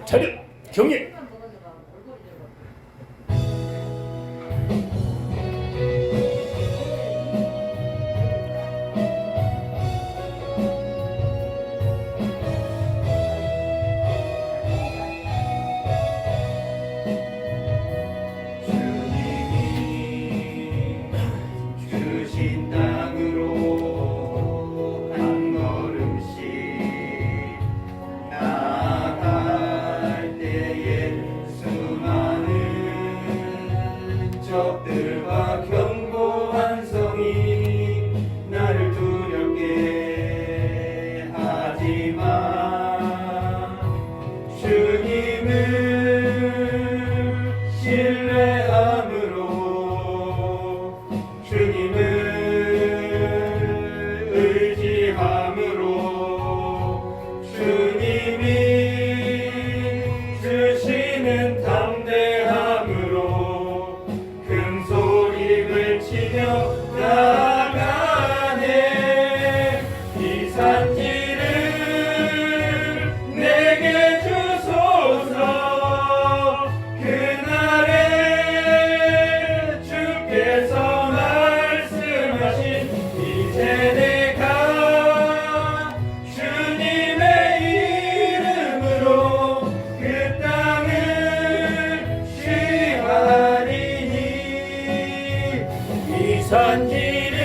차렷 경례. 주신 땅으로 한 걸음씩 나아갈 때에 수많은 적들과 견고한 성이 나를 두렵게 하지만 주님을 신뢰함으로 주님을 의지함으로 주님이 주시는 담대함으로 큰 소리 외치며 나아가네. 이 산길을 내게 주소서. 그날에 주께서 말씀하신 이제 내가 주님의 이름으로 그 땅을 취하리니. 이 산길을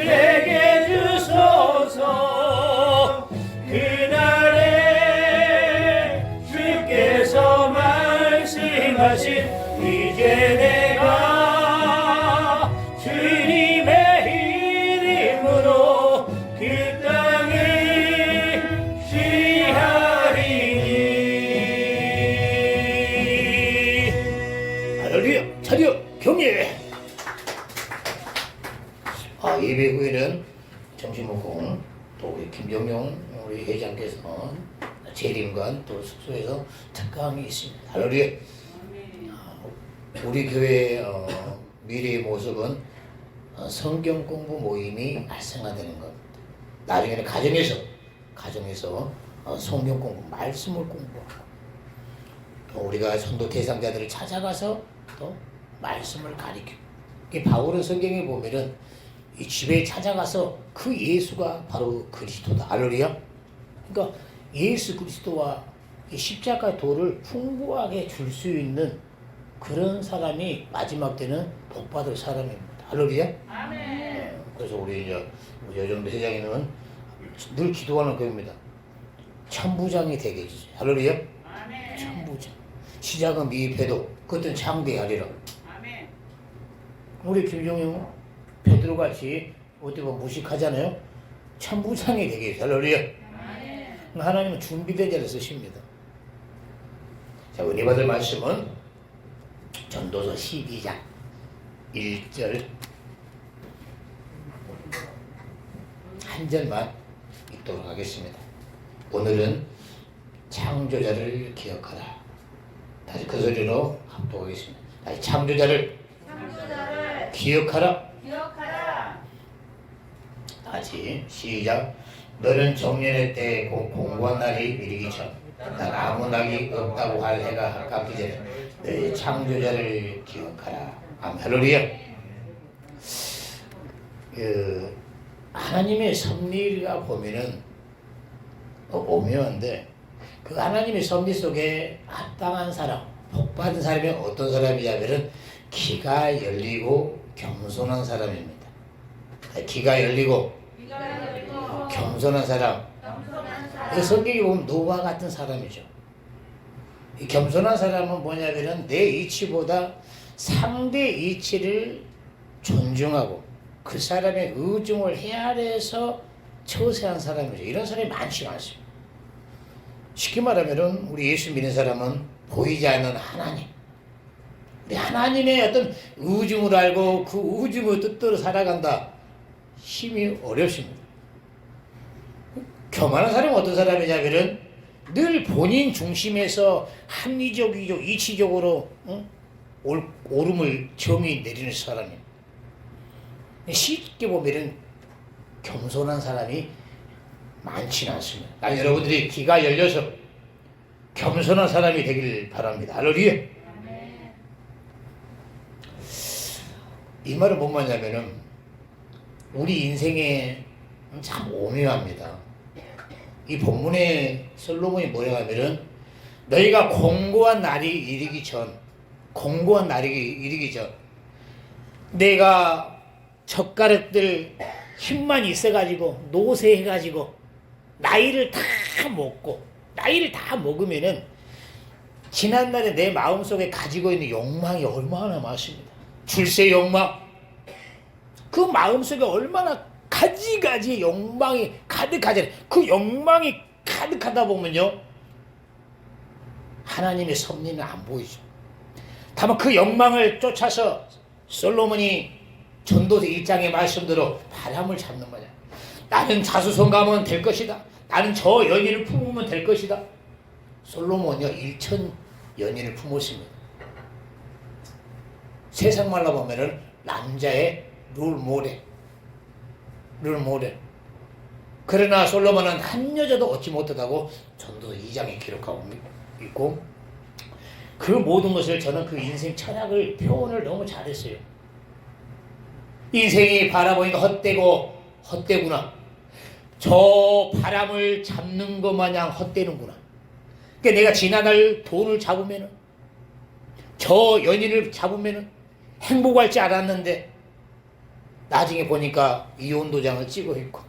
내게 주소서. 그날에 주께서 말씀하신 이제 내가 주님의 이름으로 그 땅을 취하리니. 할렐루야. 차렷 경례. 예배 후에는 점심 먹고 또 우리 김정용 우리 회장께서 재림관 또 숙소에서 특강이 있습니다. 할렐루야. 우리 교회의 미래의 모습은 성경 공부 모임이 활성화되는 겁니다. 나중에는 가정에서 성경 공부, 말씀을 공부하고 또 우리가 전도 대상자들을 찾아가서 또 말씀을 가리키고. 이 바울은 성경에 보면은 이 집에 찾아가서 그 예수가 바로 그리스도다. 할렐루야. 그러니까 예수 그리스도와 이 십자가 도를 풍부하게 줄 수 있는 그런 사람이 마지막 때는 복받을 사람입니다. 할렐루야. 아멘. 그래서 우리 이제 여정도 회장님은 늘 기도하는 겁니다. 천부장이 되게 해주세요. 할렐루야. 아멘. 천부장. 시작은 미입해도 그것은 장대하리라. 아멘. 우리 김종영 베드로같이 어디 보면 무식하잖아요. 천부장이 되게 해주세요. 할렐루야. 아멘. 하나님은 준비된 자를 쓰십니다. 자, 은혜 받을 말씀은 전도서 12장 1절 한 절만 읽도록 하겠습니다. 오늘은 창조자를 기억하라. 다시 그 소리로 합독하겠습니다. 다시 창조자를 기억하라. 다시 시작. 너는 정년의 때 공고한 날이 이르기 전 난 아무 낙이 없다고 할 해가 가깝기 전에 너의 창조자를 기억하라. 아멘. 할렐루야. 하나님의 섭리가 보면은 오묘한데 그 하나님의 섭리 속에 합당한 사람, 복받은 사람이 어떤 사람이냐면은 기가 열리고 겸손한 사람입니다. 기가 열리고 겸손한 사람. 그 성경에 보면 노아 같은 사람이죠. 이 겸손한 사람은 뭐냐면은 내 이치보다 상대 이치를 존중하고 그 사람의 의중을 헤아려서 처세한 사람이죠. 이런 사람이 많지가 않습니다. 쉽게 말하면은 우리 예수 믿는 사람은 보이지 않는 하나님, 우리 하나님의 어떤 의중을 알고 그 의중의 뜻대로 살아간다. 힘이 어렵습니다. 교만한 사람은 어떤 사람이냐면은 늘 본인 중심에서 합리적이고 이치적으로 옳음을 정의 내리는 사람이에요. 쉽게 보면은 겸손한 사람이 많지는 않습니다. 여러분들이 귀가 열려서 겸손한 사람이 되길 바랍니다. 할렐루야. 이 말은 뭔 말이냐면은 우리 인생에 참 오묘합니다. 이 본문의 솔로몬이 뭐라고 하면은 너희가 공고한 날이 이르기 전 내가 젓가락들 힘만 있어가지고 노쇠해가지고 나이를 다 먹으면은 지난날에 내 마음속에 가지고 있는 욕망이 얼마나 많습니다. 출세 욕망, 그 마음속에 얼마나 가지가지 욕망이 가득하잖아요. 그 욕망이 가득하다 보면요 하나님의 섭리는 안 보이죠. 다만 그 욕망을 쫓아서 솔로몬이 전도서 1장의 말씀대로 바람을 잡는 거냐. 나는 자수성 가면 될 것이다. 나는 저 연인을 품으면 될 것이다. 솔로몬이요 1천 연인을 품었습니다. 세상 말로 보면은 남자의 룰 모델. 그러나 솔로몬은 한 여자도 얻지 못하다고 전도서 2장에 기록하고 있고, 그 모든 것을 저는 그 인생 철학을 표현을 너무 잘했어요. 인생이 바라보니까 헛되구나. 저 바람을 잡는 것 마냥 헛되는구나. 그러니까 내가 지난날 돈을 잡으면은, 저 연인을 잡으면은 행복할 줄 알았는데 나중에 보니까 이혼 도장을 찍어 있고,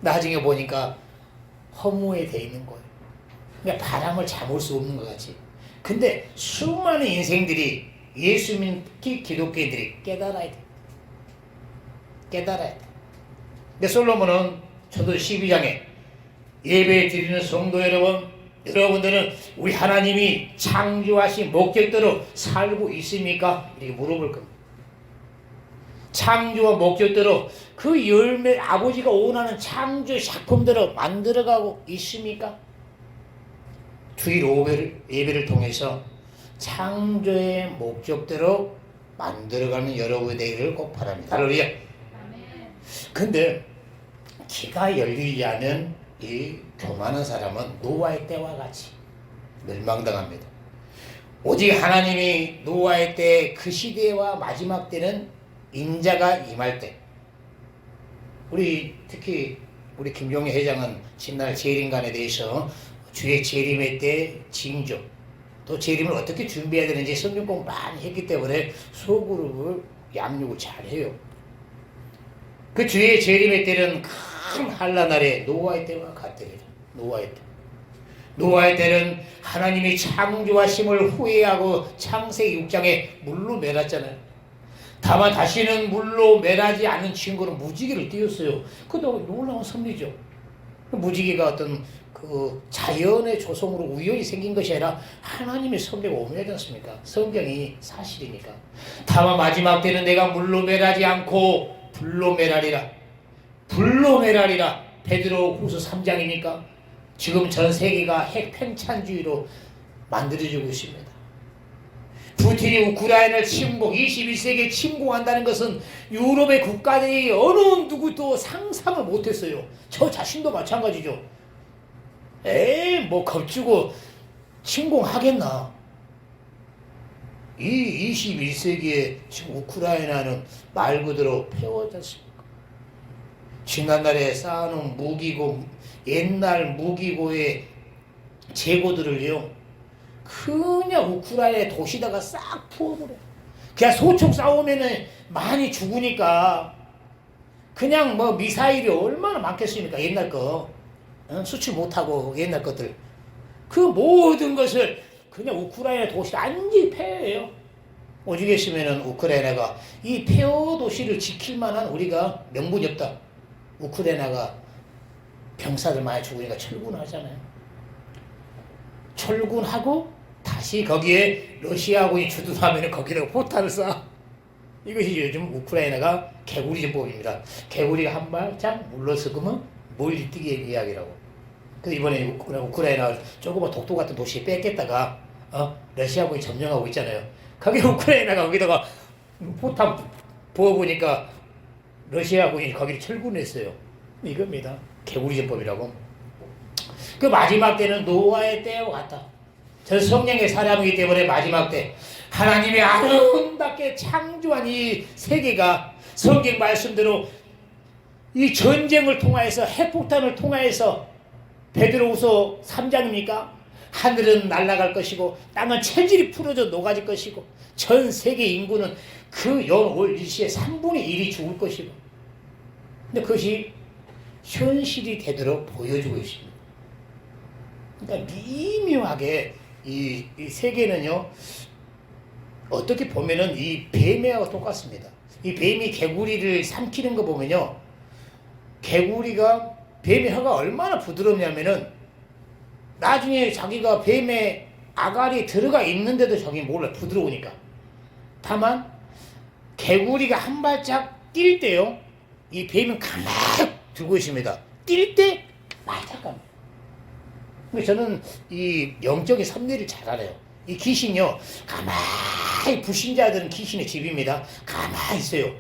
나중에 보니까 허무에 돼 있는 거예요. 그러니까 바람을 잡을 수 없는 것 같이. 근데 수많은 인생들이, 예수 믿는 기독교인들이 깨달아야 돼. 근데 솔로몬은 저도 12장에 예배 드리는 성도 여러분들은 우리 하나님이 창조하신 목적대로 살고 있습니까? 이렇게 물어볼 겁니다. 창조와 목적대로 그 열매, 아버지가 원하는 창조 작품대로 만들어가고 있습니까? 주일 예배를 통해서 창조의 목적대로 만들어가는 여러분이 되기를 꼭 바랍니다. 할렐루야. 근데 기가 열리지 않은 이 교만한 사람은 노아의 때와 같이 멸망당합니다. 오직 하나님이 노아의 때, 그 시대와 마지막 때는 인자가 임할 때, 특히 우리 김종희 회장은 지난 재림관에 대해서 주의 재림의 때 징조, 또 재림을 어떻게 준비해야 되는지 성경 공부 많이 했기 때문에 소그룹을 양육을 잘해요. 그 주의 재림의 때는 큰 한란 아래 노아의 때와 같으리라. 노아의 때는 하나님이 창조하심을 후회하고 창세기 6장에 물로 매랐잖아요. 다만 다시는 물로 매라지 않은 친구는 무지개를 띄웠어요. 그것도 놀라운 섭리죠. 무지개가 어떤 그 자연의 조성으로 우연히 생긴 것이 아니라 하나님의 섭리가 오묘하지 않습니까? 성경이 사실이니까. 다만 마지막 때는 내가 물로 매라지 않고 불로 매라리라. 베드로후서 3장이니까 지금 전 세계가 핵 팽창주의로 만들어지고 있습니다. 푸틴이 우크라이나를 21세기에 침공한다는 것은 유럽의 국가들이 어느 누구도 상상을 못했어요. 저 자신도 마찬가지죠. 뭐 겁주고 침공하겠나. 이 21세기에 지금 우크라이나는 말 그대로 폐허하지 않습니까? 지난날에 쌓아놓은 무기고, 옛날 무기고의 재고들을요 그냥 우크라이나 도시다가 싹 부어버려. 그냥 소총 싸우면은 많이 죽으니까 그냥 뭐 미사일이 얼마나 많겠습니까? 옛날 거 수출 못하고 옛날 것들, 그 모든 것을 그냥 우크라이나 도시 완전히 폐허해요. 오죽했으면은 우크라이나가 이 폐허 도시를 지킬 만한 우리가 명분이 없다. 우크라이나가 병사들 많이 죽으니까 철군하잖아요. 철군하고 다시 거기에 러시아군이 주둔하면 거기다가 포탄을 쏴. 이것이 요즘 우크라이나가 개구리 전법입니다. 개구리가 한 발짝 물러서면 멀리 뛰게 이야기라고. 그래서 이번에 우크라이나 조그만 독도 같은 도시에 뺏겠다가 러시아군이 점령하고 있잖아요. 거기 우크라이나가 거기다가 포탄 부어보니까 러시아군이 거기를 철군했어요. 이겁니다. 개구리 전법이라고. 그 마지막 때는 노아의 때와 같다. 저는 성령의 사람이기 때문에 마지막 때 하나님이 아름답게 창조한 이 세계가 성경 말씀대로 이 전쟁을 통하여서 핵폭탄을 통하여서 베드로후서 3장입니까? 하늘은 날아갈 것이고 땅은 체질이 풀어져 녹아질 것이고 전 세계 인구는 그 영월 일시에 3분의 1이 죽을 것이고 근데 그것이 현실이 되도록 보여주고 있습니다. 그러니까 미묘하게 이 세계는요 어떻게 보면은 이 뱀하고 똑같습니다. 이 뱀이 개구리를 삼키는 거 보면요 개구리가 뱀의 혀가 얼마나 부드럽냐면은 나중에 자기가 뱀의 아가리에 들어가 있는데도 저기 몰라 부드러우니까. 다만 개구리가 한 발짝 뛸 때요 이 뱀은 가만히 들고 있습니다. 뛸 때 발짝 갑니다. 저는 이 영적인 섭리를 잘 알아요. 이 귀신요 가만히 불신자들은 귀신의 집입니다. 가만히 있어요.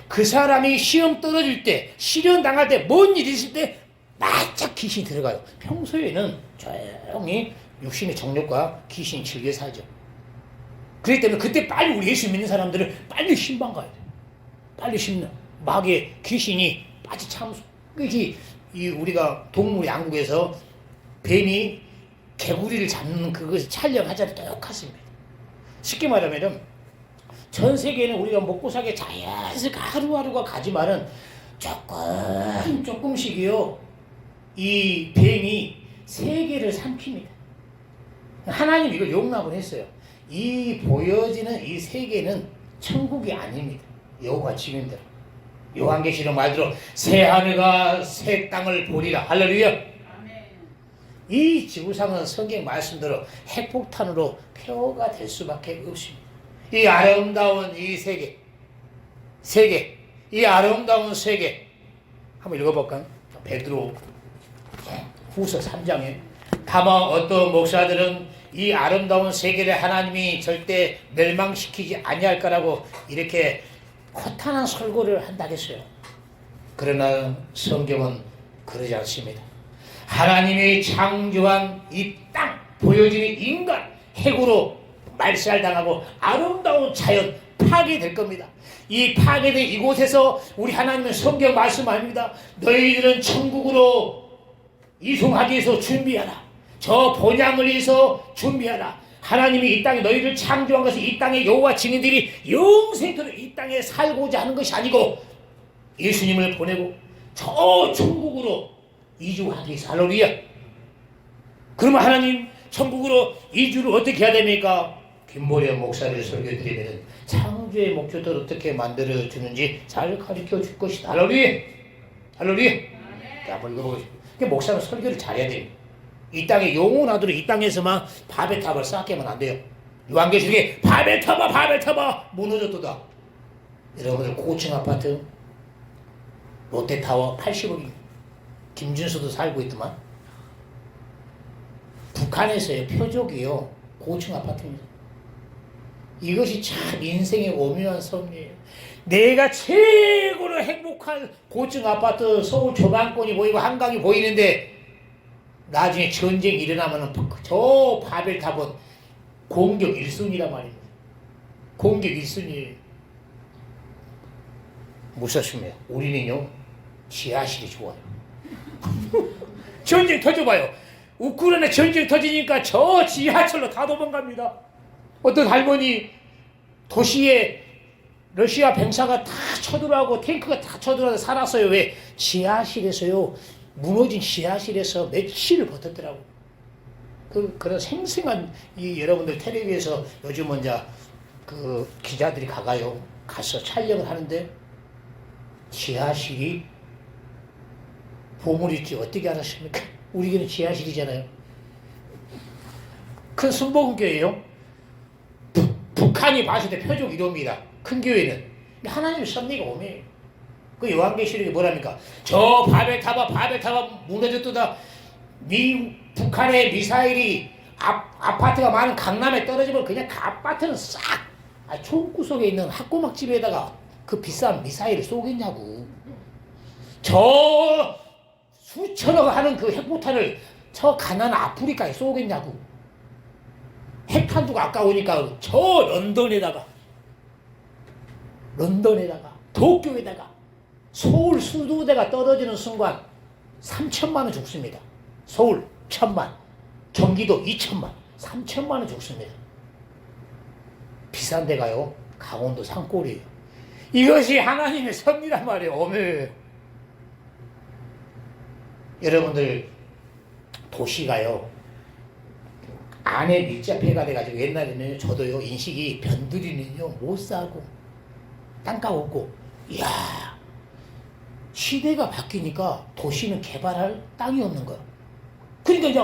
그 사람이 시험 떨어질 때 시련 당할 때 뭔 일이 있을 때 바짝 귀신이 들어가요. 평소에는 조용히 육신의 정욕과 귀신이 즐겨 살죠. 그렇기 때문에 그때 빨리 우리 예수 믿는 사람들은 빨리 신방 가야 돼요. 빨리 신나. 마귀의 귀신이 빠지 참수. 이 우리가 동물 양국에서 뱀이 개구리를 잡는 그것을 촬영하자는 똑같습니다. 쉽게 말하면 전 세계에는 우리가 먹고 살기 자연스럽게 하루하루가 가지만은 조금씩이요 이 뱀이 세계를 삼킵니다. 하나님 이걸 용납을 했어요. 이 보여지는 이 세계는 천국이 아닙니다. 여호와 증인대로 요한계시록 말대로 새 하늘과 새 땅을 보리라. 할렐루야. 이 지구상은 성경 말씀대로 핵폭탄으로 폐허가 될 수밖에 없습니다. 이 아름다운 이 세계, 이 아름다운 세계 한번 읽어볼까요? 베드로 후서 3장에 다만 어떤 목사들은 이 아름다운 세계를 하나님이 절대 멸망시키지 아니할 거라고 이렇게 허탄한 설교를 한다겠어요. 그러나 성경은 그러지 않습니다. 하나님이 창조한 이 땅 보여지는 인간 핵으로 말살당하고 아름다운 자연 파괴될 겁니다. 이 파괴된 이곳에서 우리 하나님은 성경 말씀합니다. 너희들은 천국으로 이송하기 위해서 준비하라. 저 본향을 위해서 준비하라. 하나님이 이 땅에 너희를 창조한 것은 이 땅의 여호와 증인들이 영생토록 이 땅에 살고자 하는 것이 아니고 예수님을 보내고 저 천국으로 이주하기 위해서. 할렐루야. 그러면 하나님 천국으로 이주를 어떻게 해야 됩니까? 김보련 목사를 설교드리면 창조의 목적을 어떻게 만들어주는지 잘 가르쳐 줄 것이다. 할렐루야. 할렐루야. 한번 읽어보시죠. 목사는 설교를 잘해야 됩니다. 이 땅에 영원하도록 이 땅에서만 바벨탑을 쌓게 하면 안 돼요. 요한계시록에 바벨탑아 무너졌도다. 여러분들 고층 아파트 롯데타워 80억입니다. 김준수도 살고 있더만. 북한에서의 표적이요 고층 아파트입니다. 이것이 참 인생의 오묘한 섭리예요. 내가 최고로 행복한 고층 아파트 서울 조망권이 보이고 한강이 보이는데 나중에 전쟁이 일어나면 저 바벨탑은 공격 1순위란 말입니다. 공격 1순위예요. 무섭습니다. 우리는요 지하실이 좋아요. 전쟁 터져봐요. 우크라이나 전쟁 터지니까 저 지하철로 다 도망갑니다. 어떤 할머니 도시에 러시아 병사가 다 쳐들어가고 탱크가 다 쳐들어가서 살았어요. 왜? 지하실에서요 무너진 지하실에서 며칠을 버텼더라고. 그런 생생한 이 여러분들 텔레비에서 요즘은 이제 그 기자들이 가서 촬영을 하는데 지하실이 보물일지 어떻게 알았습니까? 우리 교회는 지하실이잖아요. 큰 순복음교회예요. 북한이 봤을 때 표적 이룹니다. 큰 교회는. 하나님의 섭리가 오매요. 그 요한계시록이 뭐랍니까? 저 바벨탑아 무너졌도다. 북한의 미사일이 아파트가 많은 강남에 떨어지면 그냥 그 아파트는 싹 총구석에 있는 학고막 집에다가 그 비싼 미사일을 쏘겠냐고. 저 수천억 하는 그 핵폭탄을 저 가난한 아프리카에 쏘겠냐고. 핵탄두가 아까우니까 저 런던에다가 도쿄에다가 서울 수도대가 떨어지는 순간 3천만 원 죽습니다. 서울 1,000만, 경기도 2천만, 3천만 원 죽습니다. 비싼 데가요, 강원도 산골이에요. 이것이 하나님의 섭리란 말이에요. 어메. 여러분들 도시가요 안에 밀접해가 돼가지고 옛날에는 저도요 인식이 변두리는요 못 사고 땅값 없고, 이야 시대가 바뀌니까 도시는 개발할 땅이 없는 거야. 그러니까 이제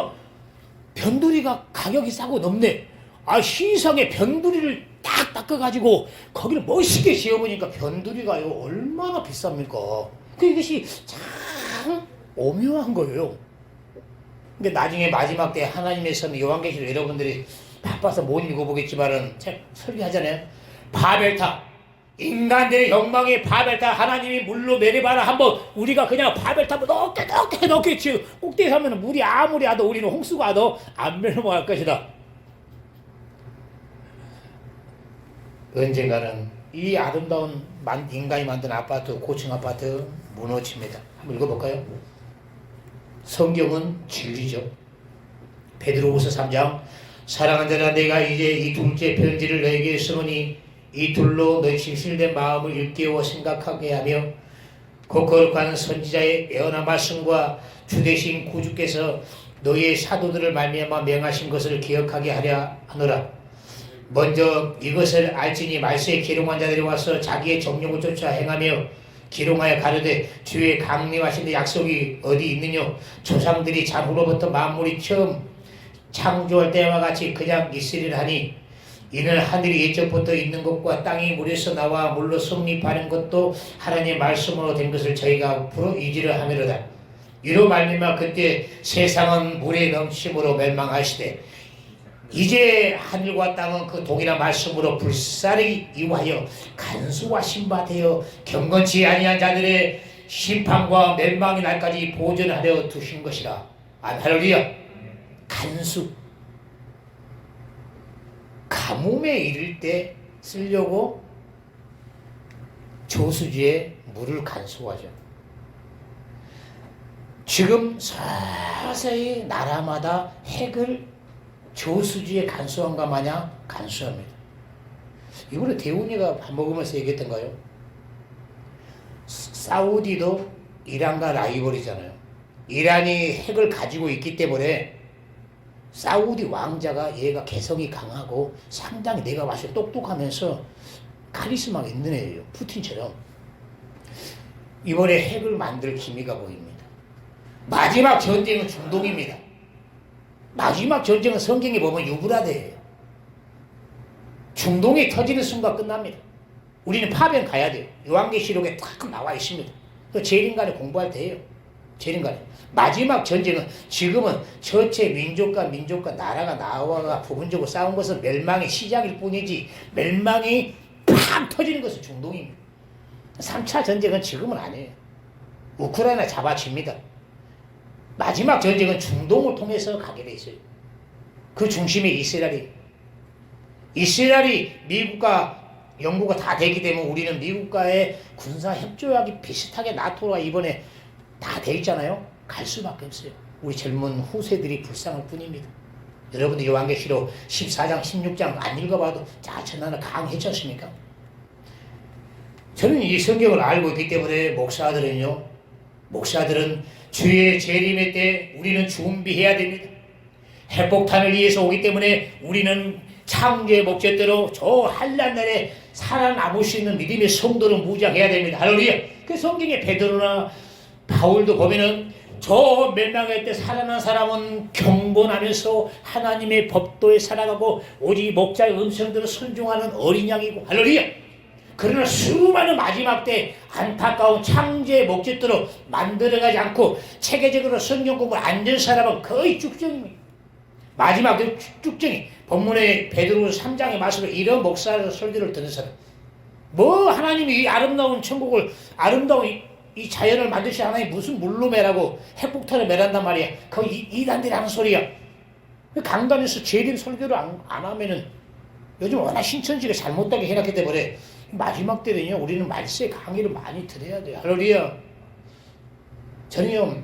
변두리가 가격이 싸고 넘네. 아 시상에 변두리를 딱 닦아가지고 거기를 멋있게 지어보니까 변두리가요 얼마나 비쌉니까. 그 이것이 참 오묘한 거예요. 근데 나중에 마지막 때 하나님의 선 요한계시록 여러분들이 바빠서 못 읽어보겠지만은 책 설교하잖아요. 바벨탑, 인간들의 욕망의 바벨탑 하나님이 물로 내려봐라. 한번 우리가 그냥 바벨탑을 높게 치고 꼭대기 서면 물이 아무리 와도 우리는 홍수가 와도 안 넘어갈 것이다. 언젠가는 이 아름다운 인간이 만든 아파트, 고층 아파트 무너집니다. 한번 읽어볼까요? 성경은 진리죠. 베드로후서 3장, 사랑하는 자라, 내가 이제 이 둘째 편지를 너에게 쓰노니 이 둘로 너희 진실된 마음을 일깨워 생각하게 하며 거룩한 선지자의 예언한 말씀과 주 되신 구주께서 너희의 사도들을 말미암아 명하신 것을 기억하게 하려 하노라. 먼저 이것을 알지니 말세에 기롱한 자들이 와서 자기의 정욕을 쫓아 행하며 기롱하여 가로되 주의 강림하신 약속이 어디 있느냐. 조상들이 장후로부터 만물이 처음 창조할 때와 같이 그냥 있으리라 하니 이는 하늘이 예적부터 있는 것과 땅이 물에서 나와 물로 성립하는 것도 하나님의 말씀으로 된 것을 저희가 부르이지를 하미로다. 이로 말미암아 그때 세상은 물에 넘침으로 멸망하시되 이제 하늘과 땅은 그 동일한 말씀으로 불사르기 이하여 간수하신 바 되어 경건치 아니한 자들의 심판과 멸망의 날까지 보존하려 두신 것이라. 할렐루야. 간수, 가뭄에 이를 때 쓰려고 저수지에 물을 간수하죠. 지금 서서히 나라마다 핵을 저수지에 간수한가 마냥 간수합니다. 이번에 대운이가 밥 먹으면서 얘기했던가요? 사우디도 이란과 라이벌이잖아요. 이란이 핵을 가지고 있기 때문에 사우디 왕자가 얘가 개성이 강하고 상당히 내가 봤을 때 똑똑하면서 카리스마가 있는 애예요. 푸틴처럼. 이번에 핵을 만들 기미가 보입니다. 마지막 전쟁은 중동입니다. 마지막 전쟁은 성경에 보면 유브라데예요. 중동이 터지는 순간 끝납니다. 우리는 파병 가야 돼요. 요한계시록에 딱 나와 있습니다. 재림간에 공부할 때예요. 재림간에. 마지막 전쟁은 지금은 전체 민족과 나라가 나와가 부분적으로 싸운 것은 멸망의 시작일 뿐이지 멸망이 팍 터지는 것은 중동입니다. 3차 전쟁은 지금은 아니에요. 우크라이나 잡아칩니다. 마지막 전쟁은 중동을 통해서 가게 돼 있어요. 그 중심에 이스라엘이 미국과 영국과 다 되기 때문에 우리는 미국과의 군사 협조하기 비슷하게 나토가 이번에 다 돼 있잖아요. 갈 수밖에 없어요. 우리 젊은 후세들이 불쌍할 뿐입니다. 여러분들 요한계시록 14장 16장 안 읽어봐도 자천하나 강했지 않습니까? 저는 이 성경을 알고 있기 때문에 목사들은 주의 재림의 때 우리는 준비해야 됩니다. 핵폭탄을 위해서 오기 때문에 우리는 창조의 목적대로 저 한란날에 살아남을 수 있는 믿음의 성도를 무장해야 됩니다. 할렐루야. 그 성경에 베드로나 바울도 보면은 저 멸망할 때 살아난 사람은 경건하면서 하나님의 법도에 살아가고 오직 목자의 음성대로 순종하는 어린 양이고, 할렐루야. 그러나 수많은 마지막 때 안타까운 창조의 목적대로 만들어가지 않고 체계적으로 성경 공부를 안 된 사람은 거의 쭉정입니다. 마지막 쭉정이 본문의 베드로후서 3장의 말씀으로 이런 목사의 설교를 듣는 사람, 뭐 하나님이 이 아름다운 천국을 아름다운 이 자연을 만드신 하나님 무슨 물로 매라고 핵폭탄을 매란단 말이야. 그거 이단들이 하는 소리야. 강단에서 제일 설교를 안 하면은 요즘 워낙 신천지가 잘못되게 해놨기 때문에 마지막 때는요 우리는 말세 강의를 많이 들어야 돼요. 할렐루야. 저는요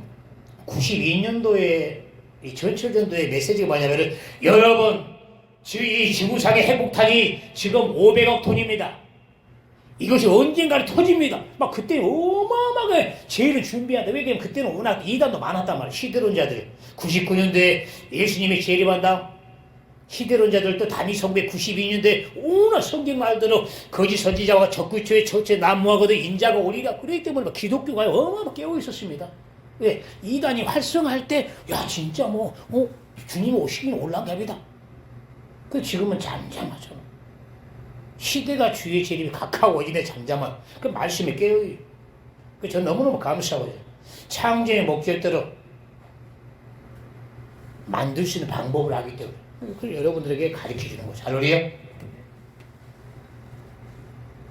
92년도에 이 전철전도의 메시지가 뭐냐면은 여러분 이 지구상의 핵폭탄이 지금 500억 톤입니다. 이것이 언젠가는 터집니다. 막 그때 어마어마하게 제의를 준비하다. 왜냐면 그때는 워낙 이단도 많았단 말이에요. 시대론자들. 99년도에 예수님이 재림한다. 시대론자들도 단위 성배 92년도에 오늘 성경 말대로 거짓 선지자와 적그리스도의 첫째 난무하거든 인자가 오리라. 그렇기 때문에 막 기독교가 어마어마하게 깨어 있었습니다. 왜? 이단이 활성화할 때, 야, 진짜 주님 오시긴 올라갑니다. 그 지금은 잠잠하잖아. 시대가 주의 재림이 가까워지네, 잠잠한. 그 말씀에 깨어요. 그 저 너무너무 감사해요. 창조의 목적대로 만들 수 있는 방법을 하기 때문에. 그걸 여러분들에게 가르쳐 주는 거죠. 할렐루야.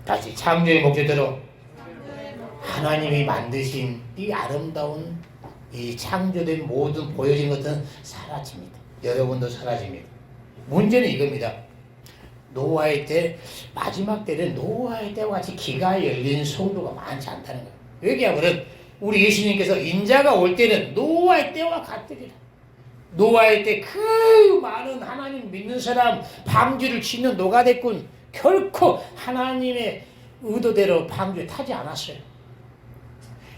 다시 창조의 목적대로 하나님이 만드신 이 아름다운 이 창조된 모든 보여진 것들은 사라집니다. 여러분도 사라집니다. 문제는 이겁니다. 노아의 때, 마지막 때는 노아의 때와 같이 기가 열린 성도가 많지 않다는 거예요. 왜냐하면 우리 예수님께서 인자가 올 때는 노아의 때와 같으리라. 노아의 때 그 많은 하나님 믿는 사람 방주를 짓는 노가대꾼 결코 하나님의 의도대로 방주에 타지 않았어요.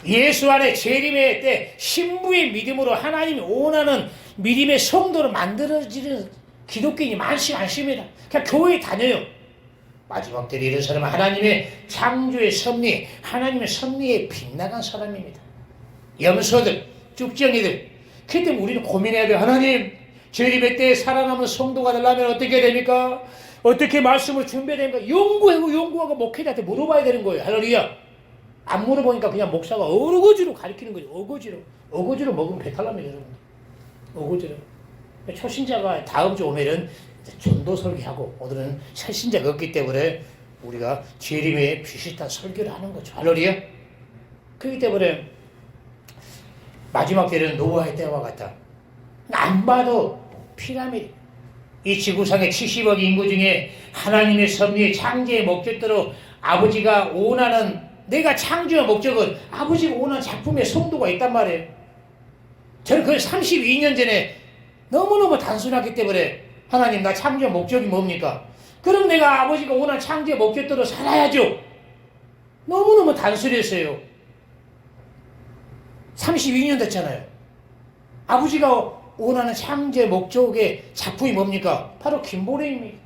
예수 안에 재림의 때 신부의 믿음으로 하나님이 원하는 믿음의 성도로 만들어지는 기독교인이 많지 않습니다. 그냥 교회에 다녀요. 마지막 때에 이런 사람은 하나님의 창조의 섭리, 하나님의 섭리에 빗나간 사람입니다. 염소들, 쭉정이들. 그렇기 때문에 우리는 고민해야 돼요. 하나님, 재림의 때에 살아남은 성도가 되려면 어떻게 됩니까? 어떻게 말씀을 준비해야 됩니까? 연구하고 목회자한테 물어봐야 되는 거예요. 할렐루야. 안 물어보니까 그냥 목사가 어거지로 가르치는 거죠. 어거지로 먹으면 배탈 납니다, 여러분. 어거지로. 초신자가 다음 주 오면은 전도 설교하고 오늘은 새신자가 없기 때문에 우리가 재림의 비슷한 설교를 하는 거죠. 할렐루야. 그렇기 때문에 마지막 때는 노아의 때와 같다. 안 봐도 피라미드. 이 지구상의 70억 인구 중에 하나님의 섭리의 창조의 목적대로 아버지가 원하는 내가 창조의 목적은 아버지가 원하는 작품의 성도가 있단 말이에요. 저는 그 32년 전에 너무너무 단순하기 때문에 하나님 나 창조의 목적이 뭡니까? 그럼 내가 아버지가 원하는 창조의 목적대로 살아야죠. 너무너무 단순했어요. 32년 됐잖아요. 아버지가 원하는 창조의 목적의 작품이 뭡니까? 바로 김보래입니다.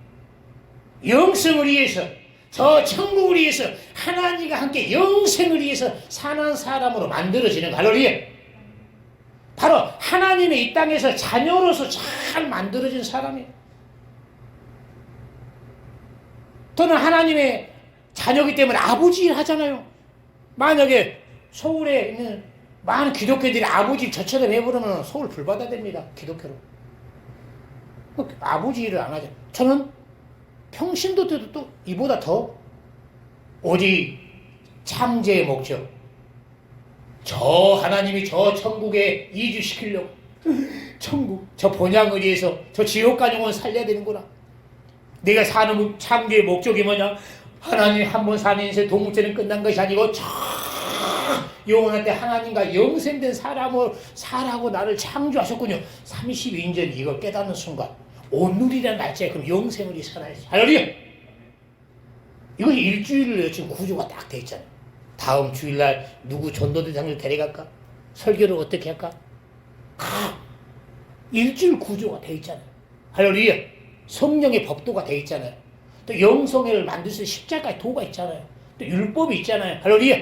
영생을 위해서 저 천국을 위해서 하나님과 함께 영생을 위해서 사는 사람으로 만들어지는 할렐루야. 바로 하나님의 이 땅에서 자녀로서 잘 만들어진 사람이에요. 저는 하나님의 자녀이기 때문에 아버지 일 하잖아요. 만약에 서울에 있는 많은 기독교들이 아버지 저처럼 해버리면 서울 불받아 됩니다. 기독교로. 아버지 일을 안 하죠. 저는 평신도 때도 또 이보다 더 오직 창조의 목적. 저 하나님이 저 천국에 이주시키려고 천국 저 본향을 위해서 저 지옥 가정은 살려야 되는구나. 내가 사는 창조의 목적이 뭐냐? 하나님 한 번 사는 인생 동물체는 끝난 것이 아니고 영원할 때 하나님과 영생된 사람을 살라고 나를 창조하셨군요. 32년 전 이걸 깨닫는 순간 오늘이라는 날짜에 그럼 영생을 위해 살아야지. 할렐루야. 이거 일주일을 지금 구조가 딱 돼 있잖아요. 다음 주일날 누구 전도대장을 데려갈까? 설교를 어떻게 할까? 일주일 구조가 돼 있잖아요. 할렐루야. 성령의 법도가 돼 있잖아요. 또 영성회를 만들 수 있는 십자가의 도가 있잖아요. 또 율법이 있잖아요. 할렐루야.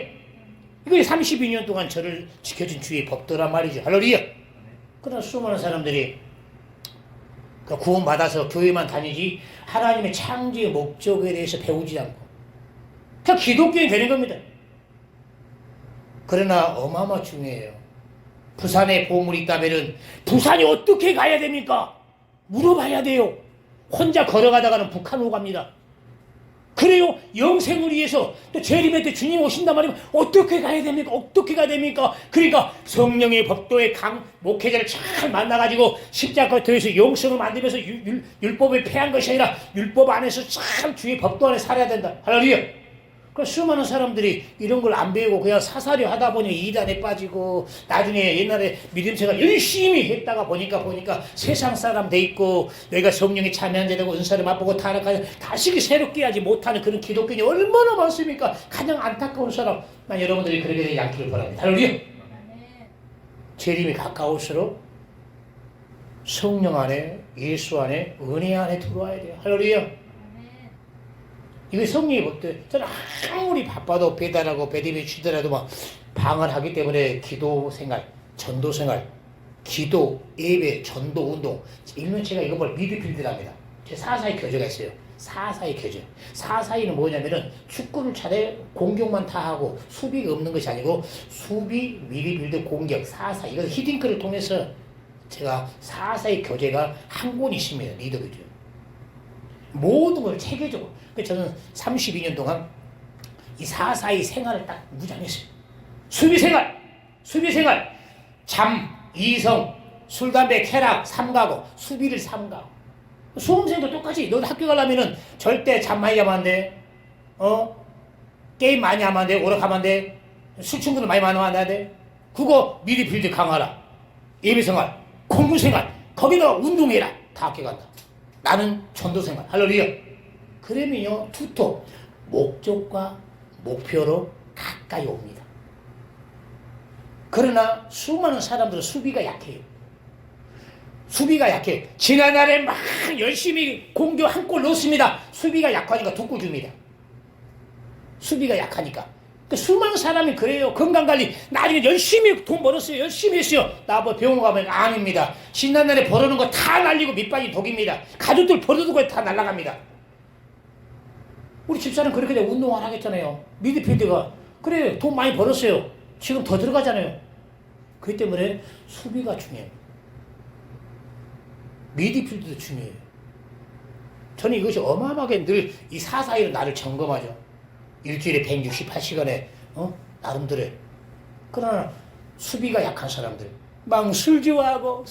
이거 32년 동안 저를 지켜준 주의 법도란 말이죠. 할렐루야. 그러나 수많은 사람들이 구원받아서 교회만 다니지 하나님의 창조의 목적에 대해서 배우지 않고 그냥 기독교인이 되는 겁니다. 그러나 어마어마 중요해요. 부산에 보물이 있다면 부산에 어떻게 가야 됩니까? 물어봐야 돼요. 혼자 걸어가다가는 북한으로 갑니다. 그래요. 영생을 위해서 또 재림에 때 주님 오신단 말이면 어떻게 가야 됩니까? 어떻게 가야 됩니까? 그러니까 성령의 법도의 목회자를 잘 만나가지고 십자가 터에서 영성을 만들면서 율법을 폐한 것이 아니라 율법 안에서 참 주의 법도 안에 살아야 된다. 할렐루야. 그 수많은 사람들이 이런 걸 안 배우고 그냥 사사리 하다 보니 이단에 빠지고 나중에 옛날에 믿음생활 열심히 했다가 보니까 세상 사람 돼 있고 내가 성령에 참여한 자되고 은사를 맛보고 타락하여 다시 새롭게 하지 못하는 그런 기독교인이 얼마나 많습니까? 가장 안타까운 사람. 난 여러분들이 그렇게 되지 않기를 바랍니다. 할렐루야. 재림이 가까울수록 성령 안에 예수 안에 은혜 안에 들어와야 돼요. 할렐루야. 이거 성령이 볼때 저는 아무리 바빠도 배달하고 배드민턴 치더라도 막 방을 하기 때문에 기도 생활, 전도 생활, 기도, 예배, 전도, 운동 일면 제가 이걸 미드필드랍니다. 제 사사의 교재가 있어요. 사사의 교재. 사사의는 뭐냐면은 축구를 잘해 공격만 다 하고 수비가 없는 것이 아니고 수비, 미드필드, 공격, 사사 이거 히딩크를 통해서 제가 사사의 교재가 한 권 있습니다. 리더 교재. 모든 걸 체계적으로. 그래서 저는 32년 동안 이 사사의 생활을 딱 무장했어요. 수비 생활, 잠, 이성, 술, 담배, 쾌락, 삼가고, 수비를 삼가고. 수험생도 똑같이, 너 학교 가려면은 절대 잠 많이 자면 안 돼. 게임 많이 하면 안 돼. 오락하면 안 돼. 술 친구들 많이 만나면 안 돼. 그거 미드필드 강화라. 예배 생활, 공부 생활, 거기다 운동해라. 다 학교 간다. 나는 전도 생활. 할렐루야. 그러면요, 투톱, 목적과 목표로 가까이 옵니다. 그러나 수많은 사람들은 수비가 약해요. 지난날에 막 열심히 공격 한 골 넣었습니다. 수비가 약하니까 두 골 줍니다. 수비가 약하니까. 그 수많은 사람이 그래요. 건강관리 나중에 열심히 돈 벌었어요. 열심히 했어요. 나뭐 병원 가면 아닙니다. 지난날에 벌어놓은 거 다 날리고 밑바닥이 독입니다. 가족들 벌어둔 거 다 날아갑니다. 우리 집사는 그렇게 운동 안 하겠잖아요. 미드필드가. 그래, 돈 많이 벌었어요. 지금 더 들어가잖아요. 그렇기 때문에 수비가 중요해요. 미드필드도 중요해요. 저는 이것이 어마어마하게 늘 이 사사이로 나를 점검하죠. 일주일에 168시간에, 나름대로. 그러나 수비가 약한 사람들. 막 술 좋아하고,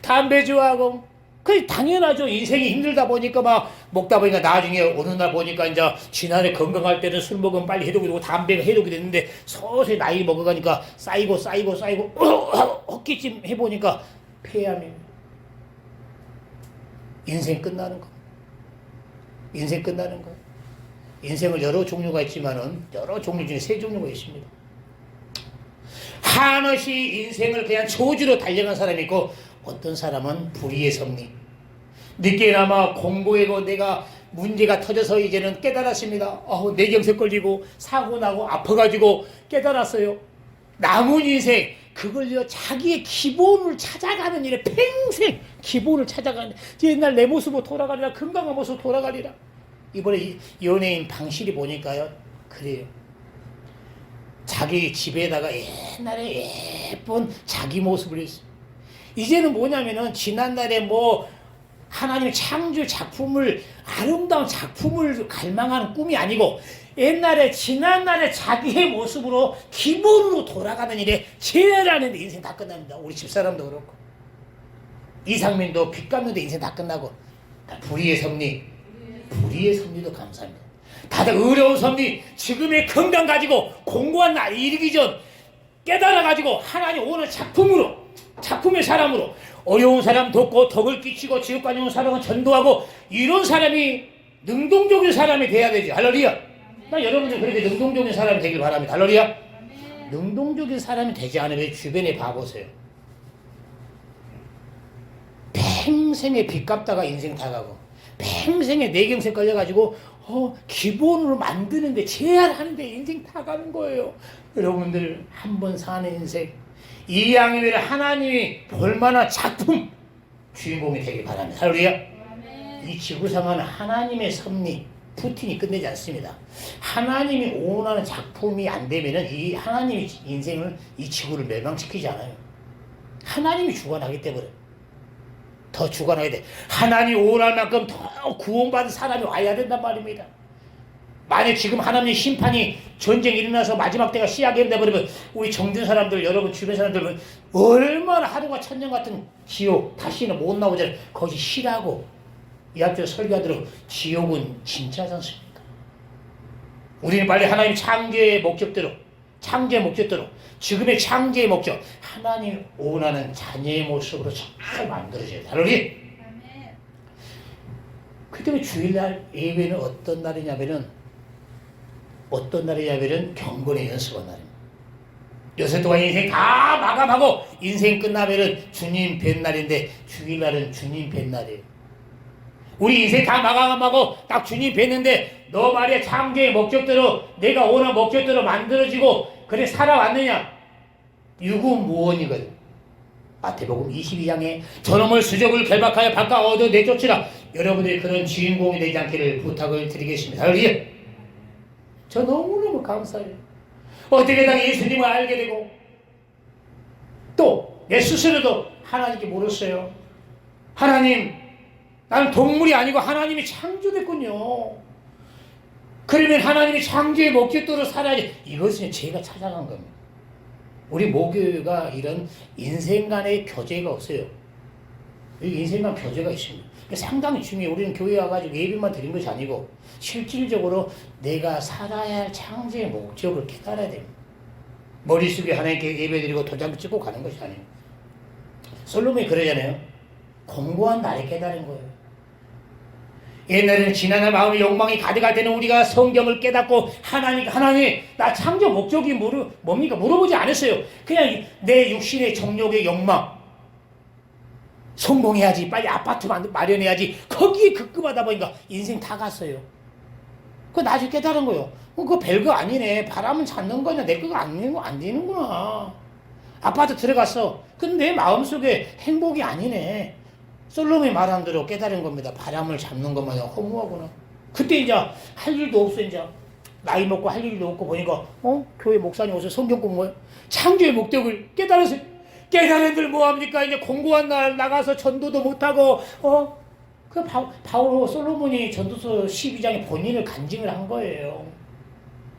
담배 좋아하고, 그 당연하죠. 인생이 힘들다 보니까 막 먹다 보니까 나중에 어느 날 보니까 이제 지난해 건강할 때는 술 먹으면 빨리 해독이 되고 담배가 해독이 됐는데 서서히 나이 먹어가니까 쌓이고 헛기침 해보니까 폐암이에요. 인생 끝나는 거. 인생을 여러 종류가 있지만은 여러 종류 중에 3종류가 있습니다. 한없이 인생을 그냥 저주로 달려간 사람이 있고 어떤 사람은 불의의 섭리. 늦게나마 공부하고 내가 문제가 터져서 이제는 깨달았습니다. 뇌경색 걸리고 사고나고 아파가지고 깨달았어요. 남은 인생 그걸요 자기의 기본을 찾아가는 일에 평생 기본을 찾아가는 옛날 내 모습으로 돌아가리라. 건강한 모습으로 돌아가리라. 이번에 연예인 방실이 보니까요 그래요. 자기 집에다가 옛날에 예쁜 자기 모습을 했어요. 이제는 뭐냐면은 지난날에 뭐 하나님의 창조 작품을 아름다운 작품을 갈망하는 꿈이 아니고 옛날에 지난날에 자기의 모습으로 기본으로 돌아가는 일에 제한하는데 인생 다 끝납니다. 우리 집사람도 그렇고 이상민도 빚 갚는데 인생 다 끝나고 불의의 섭리도 감사합니다. 다들 어려운 섭리 지금의 건강 가지고 공고한 날 이르기 전 깨달아가지고 하나님 오늘 작품의 사람으로 어려운 사람 돕고 덕을 끼치고 지옥 가는 사람은 전도하고 이런 사람이 능동적인 사람이 돼야 되지. 할렐루야. 나 여러분들 그렇게 능동적인 사람이 되길 바랍니다. 할렐루야. 능동적인 사람이 되지 않으면 주변에 봐보세요. 평생에 빚 갚다가 인생 다 가고 평생에 뇌경색 걸려가지고 기본으로 만드는데 제한하는데 인생 다 가는 거예요. 여러분들 한 번 사는 인생 이 양이면 하나님이 볼만한 작품 주인공이 되길 바랍니다. 할렐루야. 이 지구상은 하나님의 섭리 푸틴이 끝내지 않습니다. 하나님이 원하는 작품이 안 되면은 이 하나님의 인생을 이 지구를 멸망시키지 않아요. 하나님이 주관하기 때문에 더 더 주관해야 돼. 하나님 원할 만큼 더 구원받은 사람이 와야 된단 말입니다. 만약 지금 하나님의 심판이 전쟁이 일어나서 마지막 때가 시작이 된다 그러면 우리 정든 사람들, 여러분 주변 사람들은 얼마나 하루가 천년 같은 지옥 다시는 못 나오잖아요. 거기 쉬라고 이 앞에 설교하도록 지옥은 진짜지 않습니까? 우리는 빨리 하나님 창조의 목적대로 지금의 창조의 목적 하나님 원하는 자녀의 모습으로 잘 만들어져야 돼. 할렐루야. 그 때문에 주일날 예배는 어떤 날이냐면은 경건의 연습한 날입니다. 요새 동안 인생 다 마감하고 인생 끝나면은 주님 뵌 날인데 주일날은 주님 뵌 날이에요. 우리 인생 다 마감하고 딱 주님 뵀는데 너 말이야 창조의 목적대로 내가 원하는 목적대로 만들어지고 그래 살아왔느냐? 유구무원이거든. 마태복음 22장에 저놈을 수적을 결박하여 바깥 얻어 내쫓으라. 여러분들이 그런 주인공이 되지 않기를 부탁을 드리겠습니다. 할렐루야. 저 너무너무 감사해요. 어떻게 당 예수님을 알게 되고 또 내 스스로도 하나님께 물었어요. 하나님, 나는 동물이 아니고 하나님이 창조됐군요. 그러면 하나님이 창조의 목적대로 살아야지. 이것은 제가 찾아간 겁니다. 우리 모교가 이런 인생 간의 교제가 없어요. 인생 간 교제가 있습니다. 상당히 중요해요. 우리는 교회에 와가지고 예배만 드린 것이 아니고 실질적으로 내가 살아야 할 창조의 목적을 깨달아야 됩니다. 머릿속에 하나님께 예배드리고 도장 찍고 가는 것이 아니에요. 솔로몬이 그러잖아요. 공부한 날에 깨달은 거예요. 옛날에는 지난날 마음의 욕망이 가득할 때는 우리가 성경을 깨닫고 하나님 나 창조 목적이 뭡니까? 물어보지 않았어요. 그냥 내 육신의 정욕의 욕망 성공해야지, 빨리 아파트 마련해야지, 거기에 급급하다 보니까 인생 다 갔어요. 그거 나중에 깨달은 거예요. 그거 별거 아니네. 바람은 찾는 거냐, 내 거가 안 되는구나. 아파트 들어갔어. 근데 내 마음속에 행복이 아니네. 솔로몬이 말한 대로 깨달은 겁니다. 바람을 잡는 것만 허무하구나. 그때 이제 할 일도 없어. 이제 나이 먹고 할 일도 없고 보니까 교회 목사님 오셔서 성경 공부해. 창조의 목적을 깨달았어요. 깨달은들 뭐합니까? 이제 공부한 날 나가서 전도도 못하고 그 바울 솔로몬이 전도서 12장에 본인을 간증을 한 거예요.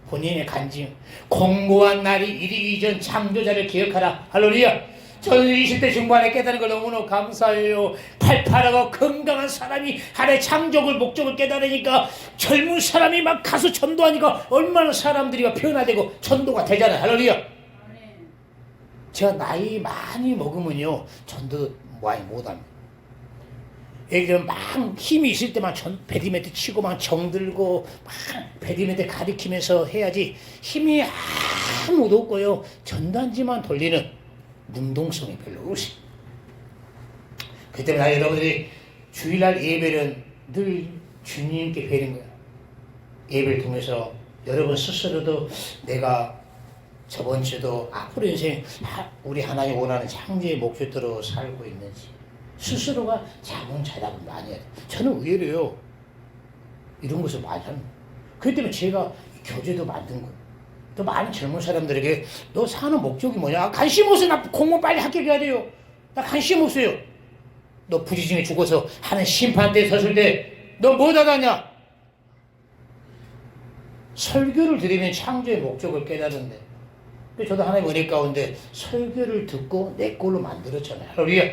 본인의 간증. 공고한 날이 이르기 전 창조자를 기억하라. 할렐루야. 저는 20대 중반에 깨달은 걸 너무너무 감사해요. 팔팔하고 건강한 사람이 하나의 창조의 목적을 깨달으니까 젊은 사람이 막 가서 전도하니까 얼마나 사람들이 변화되고 전도가 되잖아요. 할렐루야. 제가 나이 많이 먹으면요 전도 많이 못합니다. 예를 들면 막 힘이 있을 때만 배드민턴 치고 막 정들고 막 배드민턴 가리키면서 해야지 힘이 아무도 없고요 전단지만 돌리는 능동성이 별로 없어요. 그 때문에 여러분들이 주일날 예배는 늘 주님께 뵈는 거예요. 예배를 통해서 여러분 스스로도 내가 저번 주도 앞으로 인생 우리 하나님 원하는 창조의 목적대로 살고 있는지 스스로가 자문자답을 많이 해야 돼요. 저는 의외로요 이런 것을 많이 합니다. 그렇기 때문에 제가 교재도 만든 거예요. 또 많은 젊은 사람들에게 너 사는 목적이 뭐냐? 관심 없어요. 나 공무원 빨리 합격해야 돼요. 나 관심 없어요. 너 부지중에 죽어서 하는 심판대에 섰을 때 너 뭐 받았냐? 설교를 들으면 창조의 목적을 깨달은데 저도 하나님의 은혜 가운데 설교를 듣고 내 걸로 만들었잖아요. 할렐루야.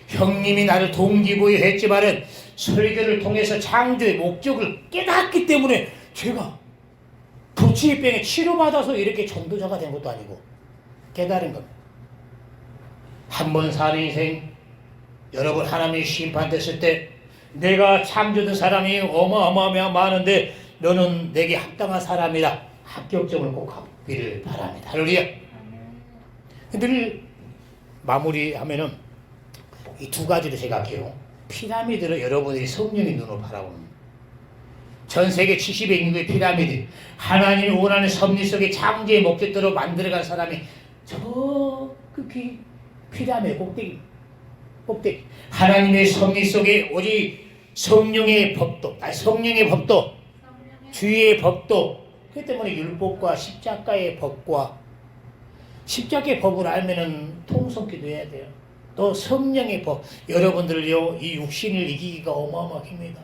형님이 나를 동기부여했지만은 설교를 통해서 창조의 목적을 깨닫기 때문에 제가 부치병에 치료받아서 이렇게 전도자가 된 것도 아니고 깨달은 겁니다. 한 번 사는 인생 여러분 하나님의 심판됐을 때 내가 창조된 사람이 어마어마하면 많은데 너는 내게 합당한 사람이라 합격점을 꼭 받기를 바랍니다. 할렐루야. 늘 마무리하면은 이 두 가지를 생각해요. 피라미드를 여러분들이 성령의 눈으로 바라보는 전 세계 70의 인구의 피라미드 하나님이 원하는 섭리 속에 창조의 목적대로 만들어간 사람이 저 그 피라미드 꼭대기 하나님의 섭리 속에 오직 성령의 법도 주의 법도 그 때문에 율법과 십자가의 법과 십자가의 법을 알면은 통성기도 해야 돼요. 또 성령의 법. 여러분들요, 이 육신을 이기기가 어마어마합니다.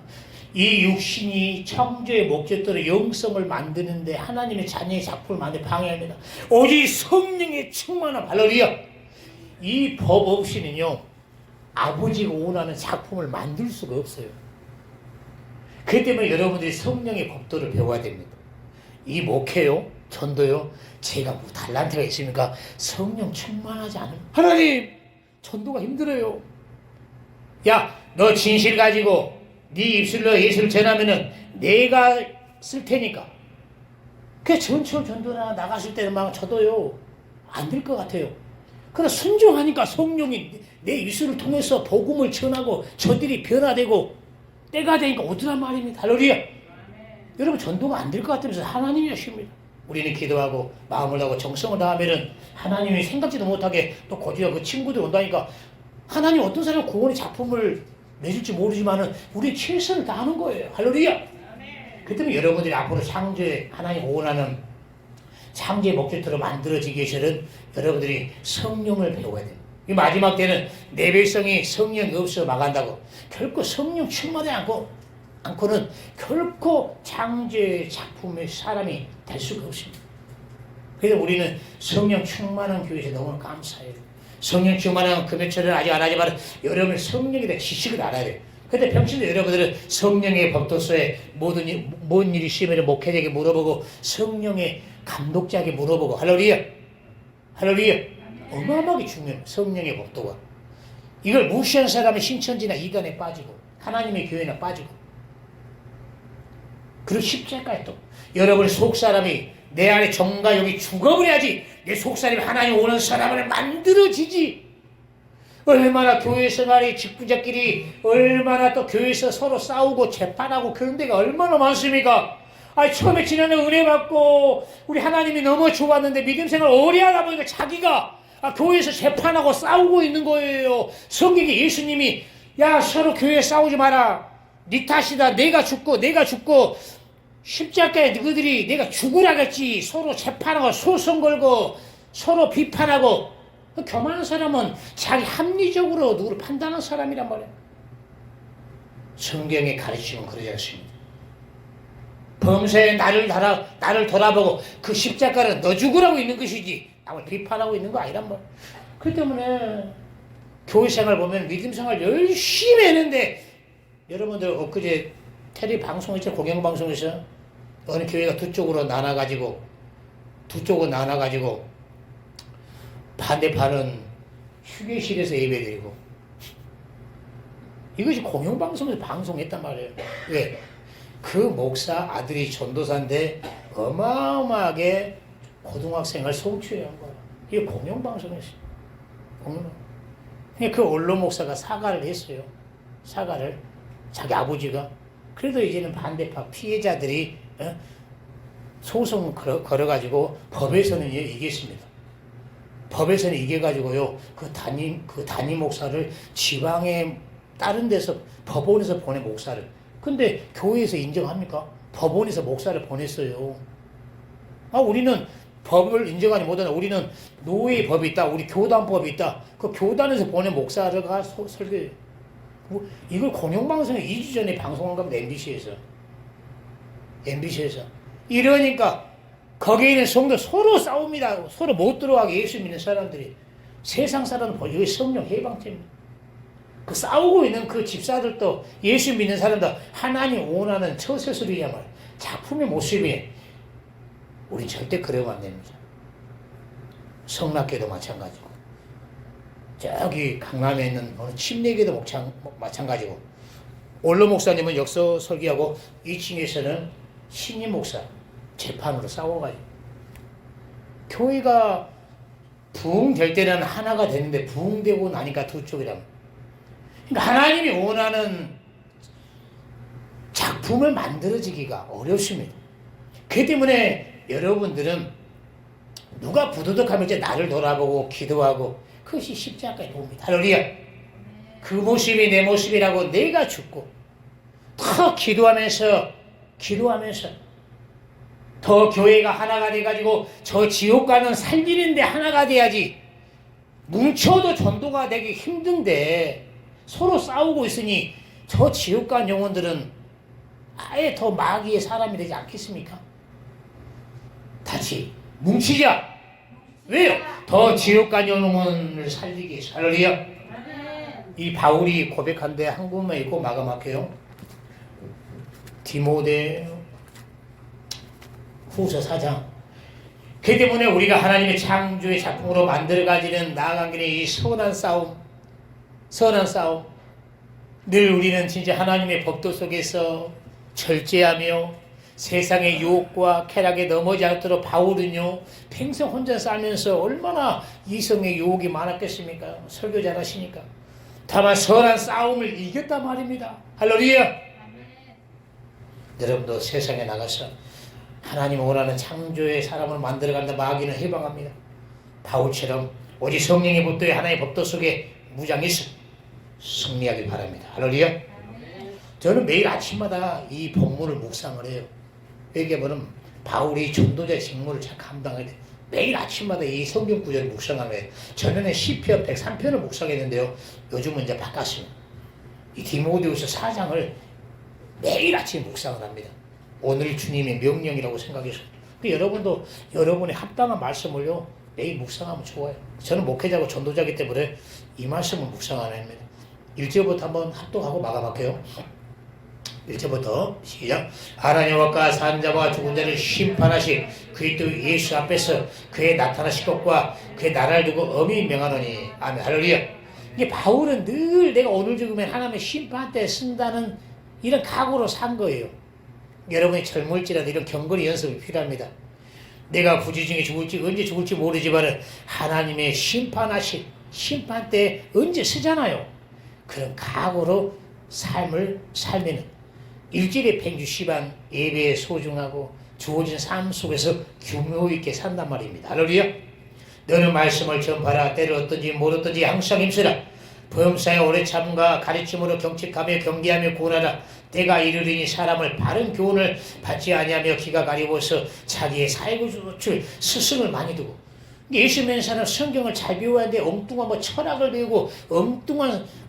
이 육신이 창조의 목적대로 영성을 만드는데 하나님의 자녀의 작품을 만드는 방해합니다. 오직 성령의 충만한 할렐루야. 이 법 없이는요, 아버지가 원하는 작품을 만들 수가 없어요. 그렇기 때문에 여러분들이 성령의 법도를 배워야 됩니다. 이 목회요, 전도요, 제가 뭐 달란트가 있습니까? 성령 충만하지 않으면 하나님, 전도가 힘들어요. 야, 너 진실 가지고 네 입술로 예수를 전하면은 내가 쓸 테니까. 그 전철 전도나 나갔을 때는 막 저도요, 안 될 것 같아요. 그러나 순종하니까 성령이 내 입술을 통해서 복음을 전하고 저들이 변화되고 때가 되니까 오더란 말입니다. 할렐루야. 여러분, 전도가 안 될 것 같으면서 하나님이 하십니다. 우리는 기도하고 마음을 다하고 정성을 다하면은 하나님이 생각지도 못하게 또 거지가 그 친구들 온다니까 하나님 어떤 사람은 구원의 작품을 내줄지 모르지만은 우리 최선을 다하는 거예요. 할렐루야. 그 때문에 여러분들이 앞으로 창조의 하나님 원하는 창조의 목적대로 만들어지기 위해서는 여러분들이 성령을 배워야 돼요. 이 마지막 때는 내 백성이 성령이 없어 망한다고. 결코 성령 충만하지 않고는 결코 창조의 작품의 사람이 될 수가 없습니다. 그래서 우리는 성령 충만한 교회에서 너무 감사해요. 성령 충만한 금요철은 아직 안 하지만 여러분 성령에 대한 지식을 알아야 돼요. 근데 평소에 여러분들은 성령의 법도서에 뭔 일이 있으면 목회자에게 물어보고 성령의 감독자에게 물어보고 할렐루야. 할렐루야. 어마어마하게 중요해요. 성령의 법도가. 이걸 무시한 사람은 신천지나 이단에 빠지고 하나님의 교회나 빠지고 그리고 십자가에 또 여러분의 속사람이 내 안에 정과 영이 죽어버려야지 내 속사람이 하나님 오는 사람을 만들어지지. 얼마나 교회 생활이 직분자끼리 얼마나 또 교회에서 서로 싸우고 재판하고 그런 데가 얼마나 많습니까? 처음에 지난해 은혜 받고 우리 하나님이 너무 좋았는데 믿음 생활 오래 하다 보니까 자기가 교회에서 재판하고 싸우고 있는 거예요. 성경에 예수님이 야 서로 교회에 싸우지 마라. 네 탓이다. 내가 죽고 십자가에 너희들이 내가 죽으라겠지. 서로 재판하고 소송 걸고 서로 비판하고. 교만한 사람은 자기 합리적으로 누구를 판단하는 사람이란 말이야. 성경의 가르침은 그러지 않습니다. 범죄에 나를 돌아보고 그 십자가를 너 죽으라고 있는 것이지 남을 비판하고 있는 거 아니란 말이야. 그렇기 때문에 교회 생활 보면 믿음 생활 열심히 했는데 여러분들 엊그제 테레비 방송에서 공영방송에서 어느 교회가 두 쪽으로 나눠가지고 반대파는 휴게실에서 예배드리고 이것이 공영방송에서 방송했단 말이에요. 왜? 그 목사 아들이 전도사인데 어마어마하게 고등학생을 성추행한 거야. 이게 공영방송에서. 그 언론 목사가 사과를 했어요. 사과를. 자기 아버지가. 그래도 이제는 반대파 피해자들이 소송 걸어가지고 법에서는 이겼습니다. 법에서는 이겨가지고요, 그 담임 목사를 지방에 다른 데서 법원에서 보낸 목사를. 근데 교회에서 인정합니까? 법원에서 목사를 보냈어요. 우리는 법을 인정하지 못하나. 우리는 노예의 법이 있다. 우리 교단법이 있다. 그 교단에서 보낸 목사가 설교해요. 이걸 공영방송에 2주 전에 방송한 겁니다. MBC에서. 이러니까 거기에 있는 성도 서로 싸웁니다. 서로 못 들어가게 예수 믿는 사람들이. 세상 사람은 이게 성령 해방죄입니다. 그 싸우고 있는 그 집사들도 예수 믿는 사람도 하나님 원하는 처세술이냐 말 작품의 모습이 우린 절대 그러면 안 됩니다. 성락교도 마찬가지고 저기 강남에 있는 어느 침례교도 마찬가지고 원로 목사님은 역서 설교하고 2층에서는 신임 목사 재판으로 싸워가지고 교회가 부흥될 때는 하나가 되는데 부흥되고 나니까 두 쪽이라면 그러니까 하나님이 원하는 작품을 만들어지기가 어렵습니다. 그렇기 때문에 여러분들은 누가 부도덕하면 이제 나를 돌아보고 기도하고 그것이 십자가의 도움이다. 할렐루야. 그 모습이 내 모습이라고 내가 죽고 더 기도하면서 더 교회가 하나가 돼가지고 저 지옥 가는 살리는데 하나가 돼야지. 뭉쳐도 전도가 되기 힘든데 서로 싸우고 있으니 저 지옥 간 영혼들은 아예 더 마귀의 사람이 되지 않겠습니까? 같이 뭉치자. 왜요? 더 지옥 간 영혼을 살리기 위해서. 할렐루야. 이 바울이 고백한데 한 구만 읽고 마감할게요. 디모데 후서 4장. 그 때문에 우리가 하나님의 창조의 작품으로 만들어가지는 나아간 길에 이 선한 싸움, 늘 우리는 진짜 하나님의 법도 속에서 절제하며 세상의 유혹과 쾌락에 넘어지 않도록 바울은요 평생 혼자 살면서 얼마나 이성의 유혹이 많았겠습니까? 설교 잘하시니까. 다만 선한 싸움을 이겼단 말입니다. 할렐루야. 여러분도 세상에 나가서 하나님 원하는 창조의 사람을 만들어간다 마귀는 해방합니다. 바울처럼 오직 성령의 법도에 하나님의 법도 속에 무장해서 승리하길 바랍니다. 할렐루야. 저는 매일 아침마다 이 본문을 묵상을 해요. 왜냐하면 바울이 전도자 직무를 잘 감당해야 돼. 매일 아침마다 이 성경 구절을 묵상하면 해요. 전에는 시편 103편을 묵상했는데요. 요즘은 이제 바꿨습니다. 이 디모데후서 4장을 매일 아침 묵상을 합니다. 오늘 주님의 명령이라고 생각해서. 여러분도 여러분의 합당한 말씀을요 매일 묵상하면 좋아요. 저는 목회자고 전도자이기 때문에 이 말씀을 묵상 안 합니다. 1절부터 한번 합독하고 마감할게요. 1절부터 시작. 하나님과 산 자와 죽은 자를 심판하신 그리스도 예수 앞에서 그의 나타나신 것과 그의 나라를 두고 엄히 명하노니. 아멘. 할렐루야. 이게 바울은 늘 내가 오늘 죽으면 하나님의 심판 때 쓴다는 이런 각오로 산 거예요. 여러분이 젊을지라도 이런 경건의 연습이 필요합니다. 내가 부지중에 죽을지 언제 죽을지 모르지만 하나님의 심판하신 심판 때 언제 쓰잖아요. 그런 각오로 삶을 살면 일주일에 160안 예배에 소중하고 주어진 삶 속에서 규모 있게 산단 말입니다. 할렐루야. 너는 말씀을 전파라. 때를 어떤지 모르든지 항상 힘쓰라. 범사에 오래 참과 가르침으로 경책하며 경계하며 구원하라. 때가 이르리니 사람을 바른 교훈을 받지 아니하며 귀가 가리워서 자기의 사회구조를 스승을 많이 두고. 예수 믿는 사람 성경을 잘 배워야 돼. 엉뚱한 뭐 철학을 배우고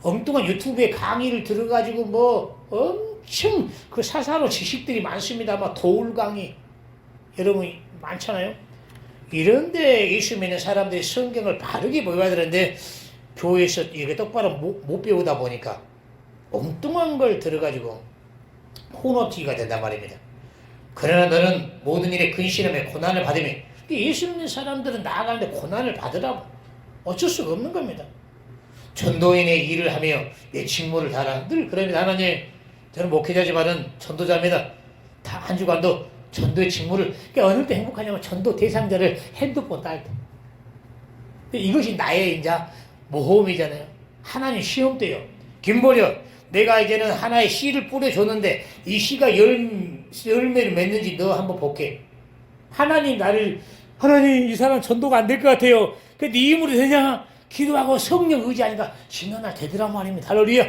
엉뚱한 유튜브에 강의를 들어가지고 뭐 엄청 그 사사로운 지식들이 많습니다. 막 도울 강의 여러분 많잖아요. 이런데 예수 믿는 사람들이 성경을 바르게 배워야 되는데 교회에서 이게 똑바로 못 배우다 보니까 엉뚱한 걸 들어가지고 혼어튀기가 된단 말입니다. 그러나 너는 모든 일에 근신하며 고난을 받으며. 예수 믿는 사람들은 나아가는데 고난을 받으라고. 어쩔 수가 없는 겁니다. 전도인의 일을 하며 내 직무를 다하라. 늘 그럽니다. 하나님, 저는 목회자지만은 전도자입니다. 다 한 주간도 전도의 직무를. 어느 때 행복하냐면 전도 대상자를 핸드폰 딸 때. 이것이 나의 이제 모험이잖아요. 하나님 시험 때요. 김보려, 내가 이제는 하나의 씨를 뿌려줬는데 이 씨가 열매를 맺는지 너 한번 볼게. 하나님 이 사람 전도가 안 될 것 같아요. 네 힘으로 되냐? 기도하고 성령 의지하니까 신년날 되더란 말입니다. 할렐루야.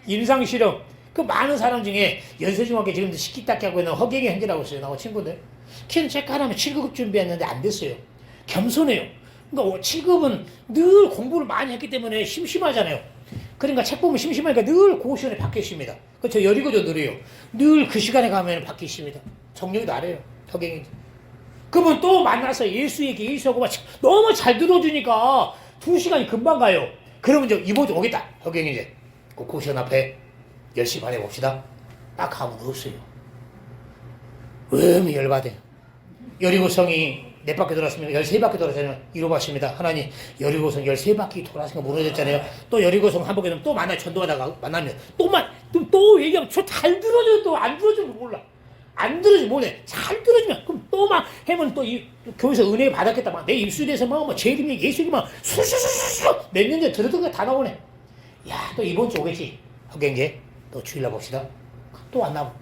임상실험. 그 많은 사람 중에 연세중학교 지금도 시키딱히 하고 있는 허경이 형제라고 있어요. 나와 친구들. 키는 체크하면 7급 준비했는데 안 됐어요. 겸손해요. 그러니까 7급은 늘 공부를 많이 했기 때문에 심심하잖아요. 그러니까 책 보면 심심하니까 늘 고시원에 박혀 있습니다. 저 여리고도 늘어요. 늘 그 시간에 가면 박혀 있습니다. 정력이도 알아요. 허경이. 그러면 또 만나서 예수 얘기 예수하고 막 너무 잘 들어주니까 2시간이 금방 가요. 그러면 이제 이번 주 오겠다. 허경이 이제 그 고시원 앞에 10시 반에 봅시다. 딱 가면 없어요. 음이 열받아요. 여리고성이 몇 바퀴 돌았습니까? 13바퀴 돌았잖아요. 이루봤습니다. 하나님, 여리고성 13바퀴 돌았으니까 무너졌잖아요. 또 여리고성 한 바퀴 되면 또 만나요. 전도하다가 만나면 또 얘기하면 저 잘 들어줘요. 또 안 들어주면 몰라. 안 들어주면 뭐래. 잘 들어주면 그럼 또 막 하면 또 교회에서 은혜 받았겠다. 막 내 입술에서 막 재림이 예수님 막 수수수수 몇 년 전에 들었던 거 다 나오네. 야, 또 이번 주 오겠지. 허경제 또 주일날 봅시다. 또 안 나오고.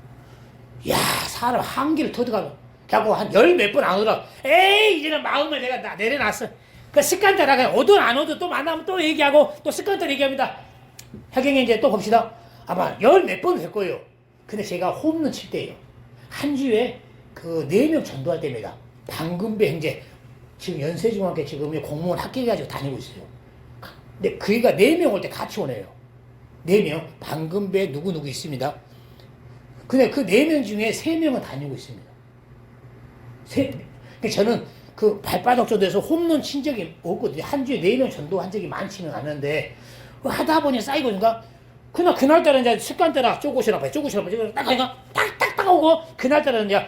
야, 사람 한기를 터득하고. 그래갖고 한 10몇 번 안 오더라. 에이, 이제는 마음을 내가 내려놨어. 그 습관 따라가 오든 안 오든 또 만나면 또 얘기하고 또 습관 따라 얘기합니다. 하경이 이제 또 봅시다. 아마 10몇 번 될 거예요. 근데 제가 홈런 칠 때예요. 한 주에 그 4명 전도할 때입니다. 방금배 형제 지금 연세중학교 지금 공무원 합격해가지고 다니고 있어요. 근데 그이가 4명 올 때 같이 오네요. 4명. 방금배 누구 있습니다. 근데 그 4명 중에 3명은 다니고 있습니다. 저는 그 발바닥 전도에서 홈런 친 적이 없거든요. 한 주에 4명 전도한 적이 많지는 않은데, 하다 보니 쌓이고, 그날따라 이제 습관따라 쪼고시나 봐요. 딱 하니까 딱딱딱 오고, 그날따라 이제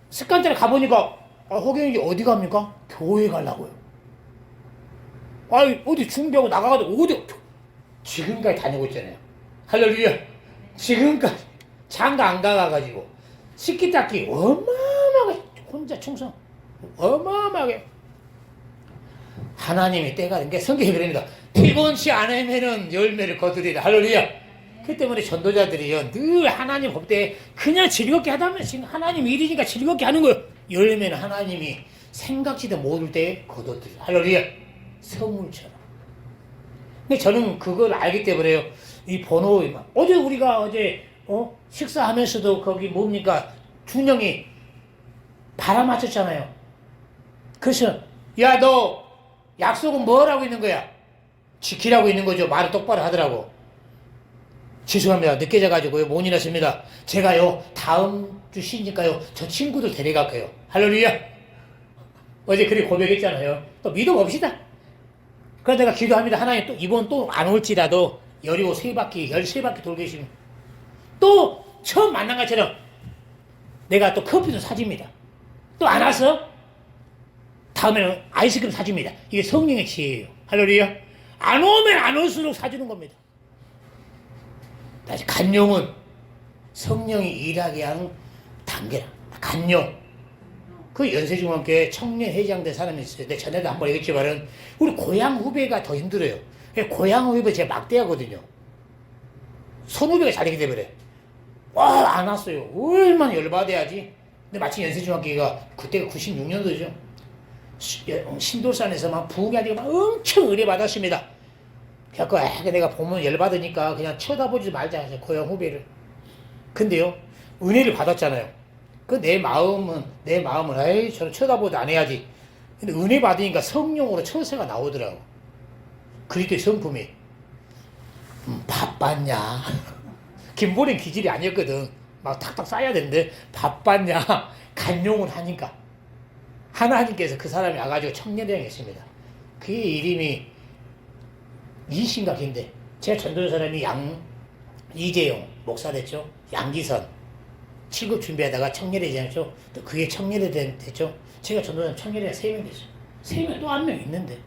습관따라 가보니까, 허경이 어디 갑니까? 교회 가려고요. 어디 준비하고 나가가지고, 지금까지 다니고 있잖아요. 할렐루야. 지금까지 장가 안 가가지고, 식기 닦기 어마어마하게, 혼자 충성. 어마어마하게. 하나님이 때가 된 게 성경이 그럽니다. 피곤치 않으면은 열매를 거두리라. 할렐루야. 그 때문에 전도자들이요, 늘 하나님 볼 때 그냥 즐겁게 하다면 지금 하나님 일이니까 즐겁게 하는 거예요. 열매는 하나님이 생각지도 못할 때 거두리라. 할렐루야. 선물처럼. 근데 저는 그걸 알기 때문에요. 이 번호, 우리가 식사하면서도 거기 뭡니까? 준영이 바람맞췄잖아요. 그래서, 야, 너 약속은 뭘 하고 있는 거야? 지키라고 있는 거죠. 말을 똑바로 하더라고. 죄송합니다. 늦게 자가지고요. 못 일어났습니다. 제가요, 다음 주 쉬니까요, 저 친구들 데려갈 거예요. 할렐루야. 어제 그렇게 고백했잖아요. 또 믿어봅시다. 그래서 내가 기도합니다. 하나님 또 이번 또 안 올지라도 여리고 13바퀴 돌고 계시면 또 처음 만난 것처럼 내가 또 커피도 사줍니다. 또 안 와서 다음에는 아이스크림 사줍니다. 이게 성령의 지혜예요. 할렐루야. 안 오면 안 올수록 사주는 겁니다. 다시 간용은 성령이 일하게 하는 단계라. 간용. 그 연세중학교에 청년회장된 사람이 있어요. 내가 전에도 한번 얘기했지만은 우리 고향 후배가 더 힘들어요. 고향 후배 제가 막대하거든요. 선후배가 잘하기 때문에. 안 왔어요. 얼마나 열받아야지. 근데 마침 연세중학교가 그때가 96년도죠. 신돌산에서 막 부흥이 아니고 막 엄청 은혜 받았습니다. 그래서 내가 보면 열받으니까 그냥 쳐다보지 말자. 고향 후배를. 근데요, 은혜를 받았잖아요. 내 마음은 에이, 저는 쳐다보도 안 해야지. 근데 은혜 받으니까 성령으로 처세가 나오더라고. 그리스도의 성품이. 바빴냐? 김보린 기질이 아니었거든. 막 탁탁 쌓아야 되는데, 바빴냐? 간용을 하니까. 하나님께서 그 사람이 와가지고 청년회장이 했습니다. 그의 이름이 이신각인데, 제가 전도한 사람이 이재용 목사 됐죠. 양기선 7급 준비하다가 청년회장이죠. 또 그게 청년회장 됐죠. 제가 전도한 청년회장 3명 됐어요. 3명 또 1명 있는데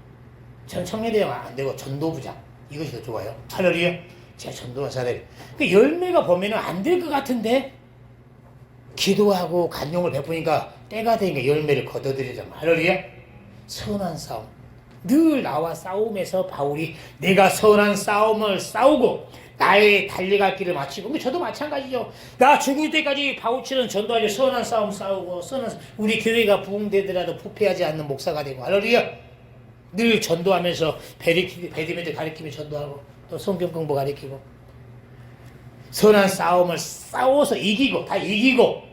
저는 청년회장 안 되고 전도부장 이것이 더 좋아요. 할렐루야. 제가 전도한 사람이 그 열매가 보면은 안 될 것 같은데 기도하고 간용을 베푸니까 때가 되니까 열매를 거둬들이자. 할렐루야. 선한 싸움. 늘 나와 싸움에서 바울이 내가 선한 싸움을 싸우고 나의 달려갈 길을 마치고, 저도 마찬가지죠. 나 죽을 때까지 바울처럼 전도하려 선한 싸움 싸우고, 우리 교회가 부흥되더라도 부패하지 않는 목사가 되고, 할렐루야. 늘 전도하면서 배드민턴 가르치며 전도하고, 또 성경 공부 가르치고, 선한 싸움을 싸워서 이기고, 다 이기고,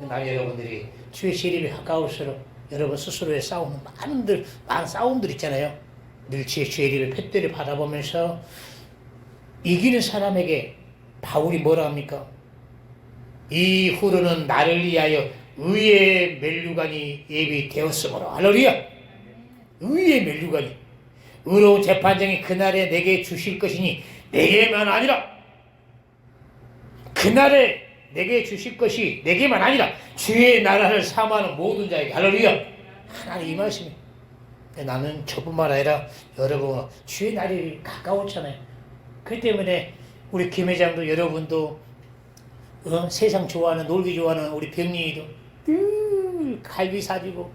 나 여러분들이 주의 시림이 가까울수록 여러분 스스로의 싸우는 많은 싸움들 있잖아요. 늘 주의 이름의 팻대를 바라보면서 이기는 사람에게 바울이 뭐라 합니까? 이후로는 나를 위하여 의의 면류관이 예비되었으므로. 할렐루야. 의의 면류관이 의로운 재판장이 그날에 내게 주실 것이니 내게만 아니라 그날에 내게 주실 것이 내게만 아니라 주의 나라를 사모하는 모든 자에게. 할렐루야. 하나님 이 말씀이. 나는 저뿐만 아니라 여러분 주의 날이 가까웠잖아요. 그 때문에 우리 김 회장도 여러분도 세상 좋아하는 놀기 좋아하는 우리 병리도 늘 갈비 사주고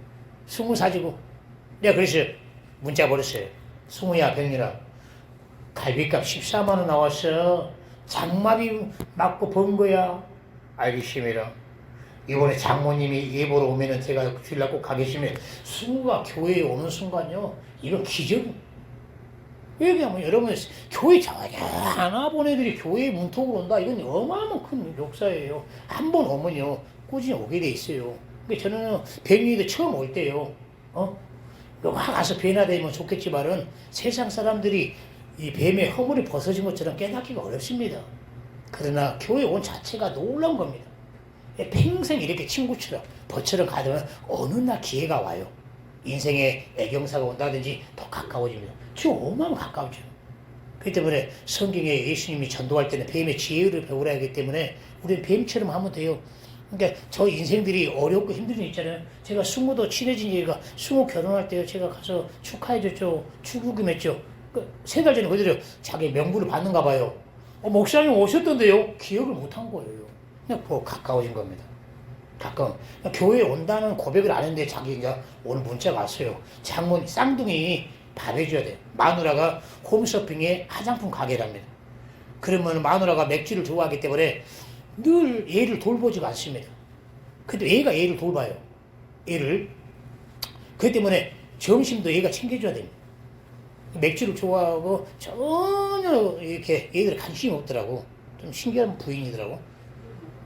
숭어 사주고. 내가 그래서 문자 보냈어요. 숭어야 병리라 갈비값 14만 원 나왔어. 장마비 맞고 번 거야. 알겠습니다. 이번에 장모님이 예보로 오면은 제가 주일날 꼭 가겠으면 숭어가 교회에 오는 순간요, 이건 기적이에요. 왜냐면 여러분 교회 하나 본 애들이 교회 문턱으로 온다. 이건 어마어마한 큰 역사예요. 한 번 오면요 꾸준히 오게 돼 있어요. 근데 저는 백리도 처음 올 때요, 확 가서 변화되면 좋겠지만은 세상 사람들이 이 뱀의 허물이 벗어진 것처럼 깨닫기가 어렵습니다. 그러나 교회 온 자체가 놀라운 겁니다. 평생 이렇게 친구처럼 벌처럼 가다면 어느 날 기회가 와요. 인생에 애경사가 온다든지 더 가까워집니다. 지금 얼마나 가까워져. 그렇기 때문에 성경에 예수님이 전도할 때는 뱀의 지혜를 배우라 하기 때문에 우리는 뱀처럼 하면 돼요. 그러니까 저 인생들이 어렵고 힘든 일 있잖아요. 제가 승우도 친해진 얘기가 승우 결혼할 때 제가 가서 축하해줬죠. 축의금했죠. 세 달 전에 그대로 자기 명부를 받는가 봐요. 목사님 오셨던데요. 기억을 못한 거예요. 그냥 가까워진 겁니다. 가까운. 교회에 온다는 고백을 안 했는데 자기 이제 오늘 문자가 왔어요. 장모님 쌍둥이 밥 해줘야 돼요. 마누라가 홈쇼핑에 화장품 가게랍니다. 그러면 마누라가 맥주를 좋아하기 때문에 늘 얘를 돌보지가 않습니다. 근데 얘가 얘를 돌봐요. 얘를. 그렇기 때문에 점심도 얘가 챙겨줘야 됩니다. 맥주를 좋아하고 전혀 이렇게 얘들 관심이 없더라고. 좀 신기한 부인이더라고.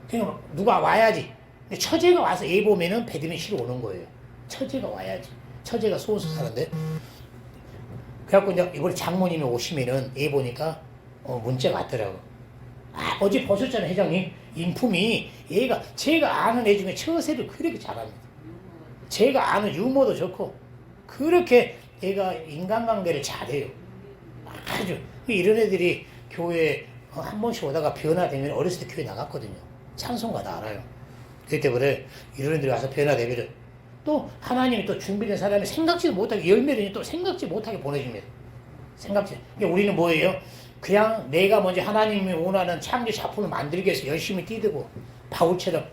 그냥 누가 와야지. 근데 처제가 와서 얘 보면은 배드민 치러 오는 거예요. 처제가 와야지. 처제가 소원서 사는데. 그래갖고 이제 이번에 장모님이 오시면은 얘 보니까 문자가 왔더라고. 어제 보셨잖아요, 회장님. 인품이 얘가 제가 아는 애 중에 처세를 그렇게 잘합니다. 제가 아는 유머도 좋고 그렇게 얘가 인간관계를 잘해요. 아주 이런 애들이 교회에 한 번씩 오다가 변화되면 어렸을 때 교회 나갔거든요. 찬송가 다 알아요. 그렇기 때문에 이런 애들이 와서 변화되면 또 하나님이 또 준비된 사람이 생각지도 못하게 열매를 또 생각지 못하게 보내줍니다. 생각지. 그러니까 우리는 뭐예요? 그냥 내가 먼저 하나님이 원하는 창조 작품을 만들기 위해서 열심히 뛰들고 바울처럼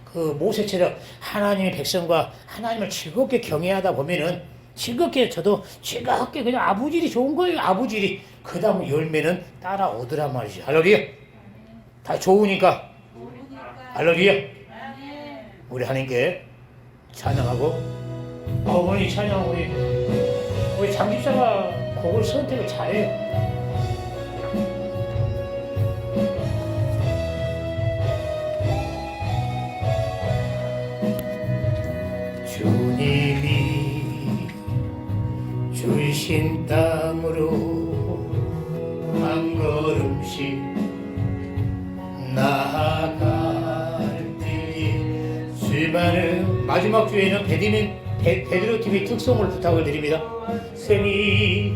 그 모세처럼 하나님의 백성과 하나님을 즐겁게 경외하다 보면은 즐겁게 저도 즐겁게 그냥 아부질이 좋은 거예요. 아부질이. 그 다음 열매는 따라오더란 말이죠. 할렐루야. 다 좋으니까. 할렐루야. 우리 하나님께 찬양하고 어머니 찬양 우리 장집사가 곡을 선택을 잘해요. 주님이 주신 땅으로 한 걸음씩 나아갈 때에 수많은 마지막 주에는 베드로 TV 특송을 부탁을 드립니다. 생이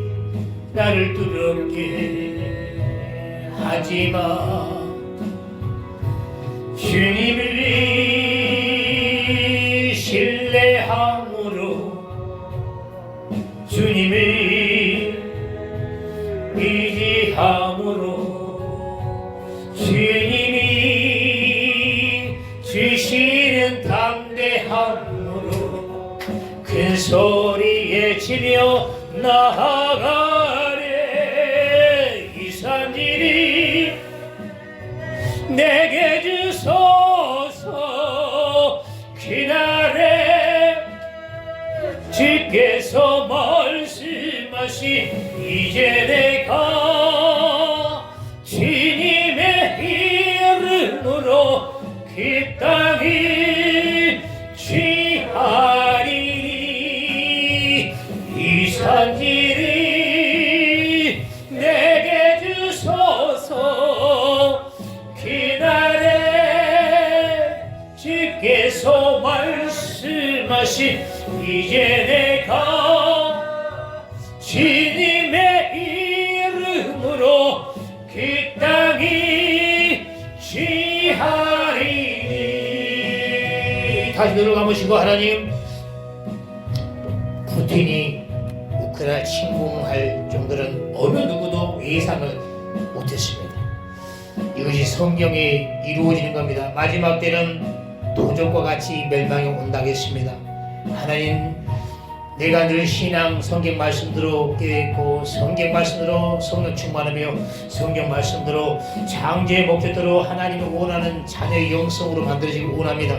나를 두렵게 하지마 주님을 신뢰함으로 주님을 의지함으로 주님이 주시는 담대함으로 큰 소리에 치며 나아가래. 이 산지리 내게 주소서. 그날에 주께서 말씀하신 이제 내가 주님의 이름으로 그 땅을 취하리니 이 산지를 내게 주소서. 그날에 주께서 말씀하신 이제 내가 주님의 이름으로 그 땅이 취하리니. 다시 들어가 보시고 하나님, 푸틴이 우크라이나 침공할 정도는 어느 누구도 예상을 못했습니다. 이것이 성경에 이루어지는 겁니다. 마지막 때는 도적과 같이 멸망이 온다겠습니다. 하나님, 내가 늘 신앙 성경 말씀대로 깨닫고 성경 말씀대로 성령 충만하며 성경 말씀대로 장제의 목적대로 하나님이 원하는 자녀의 영성으로 만들어지길 원합니다.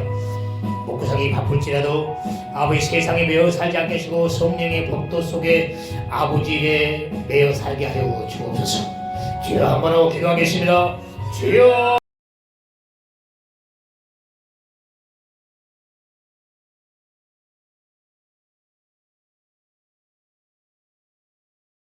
먹고 살기 바쁠지라도 아버지 세상에 매여 살지 않게 하시고 성령의 법도 속에 아버지에 매여 살게 하여 주옵소서. 주여 한번 하고 기도하겠습니다. 주여.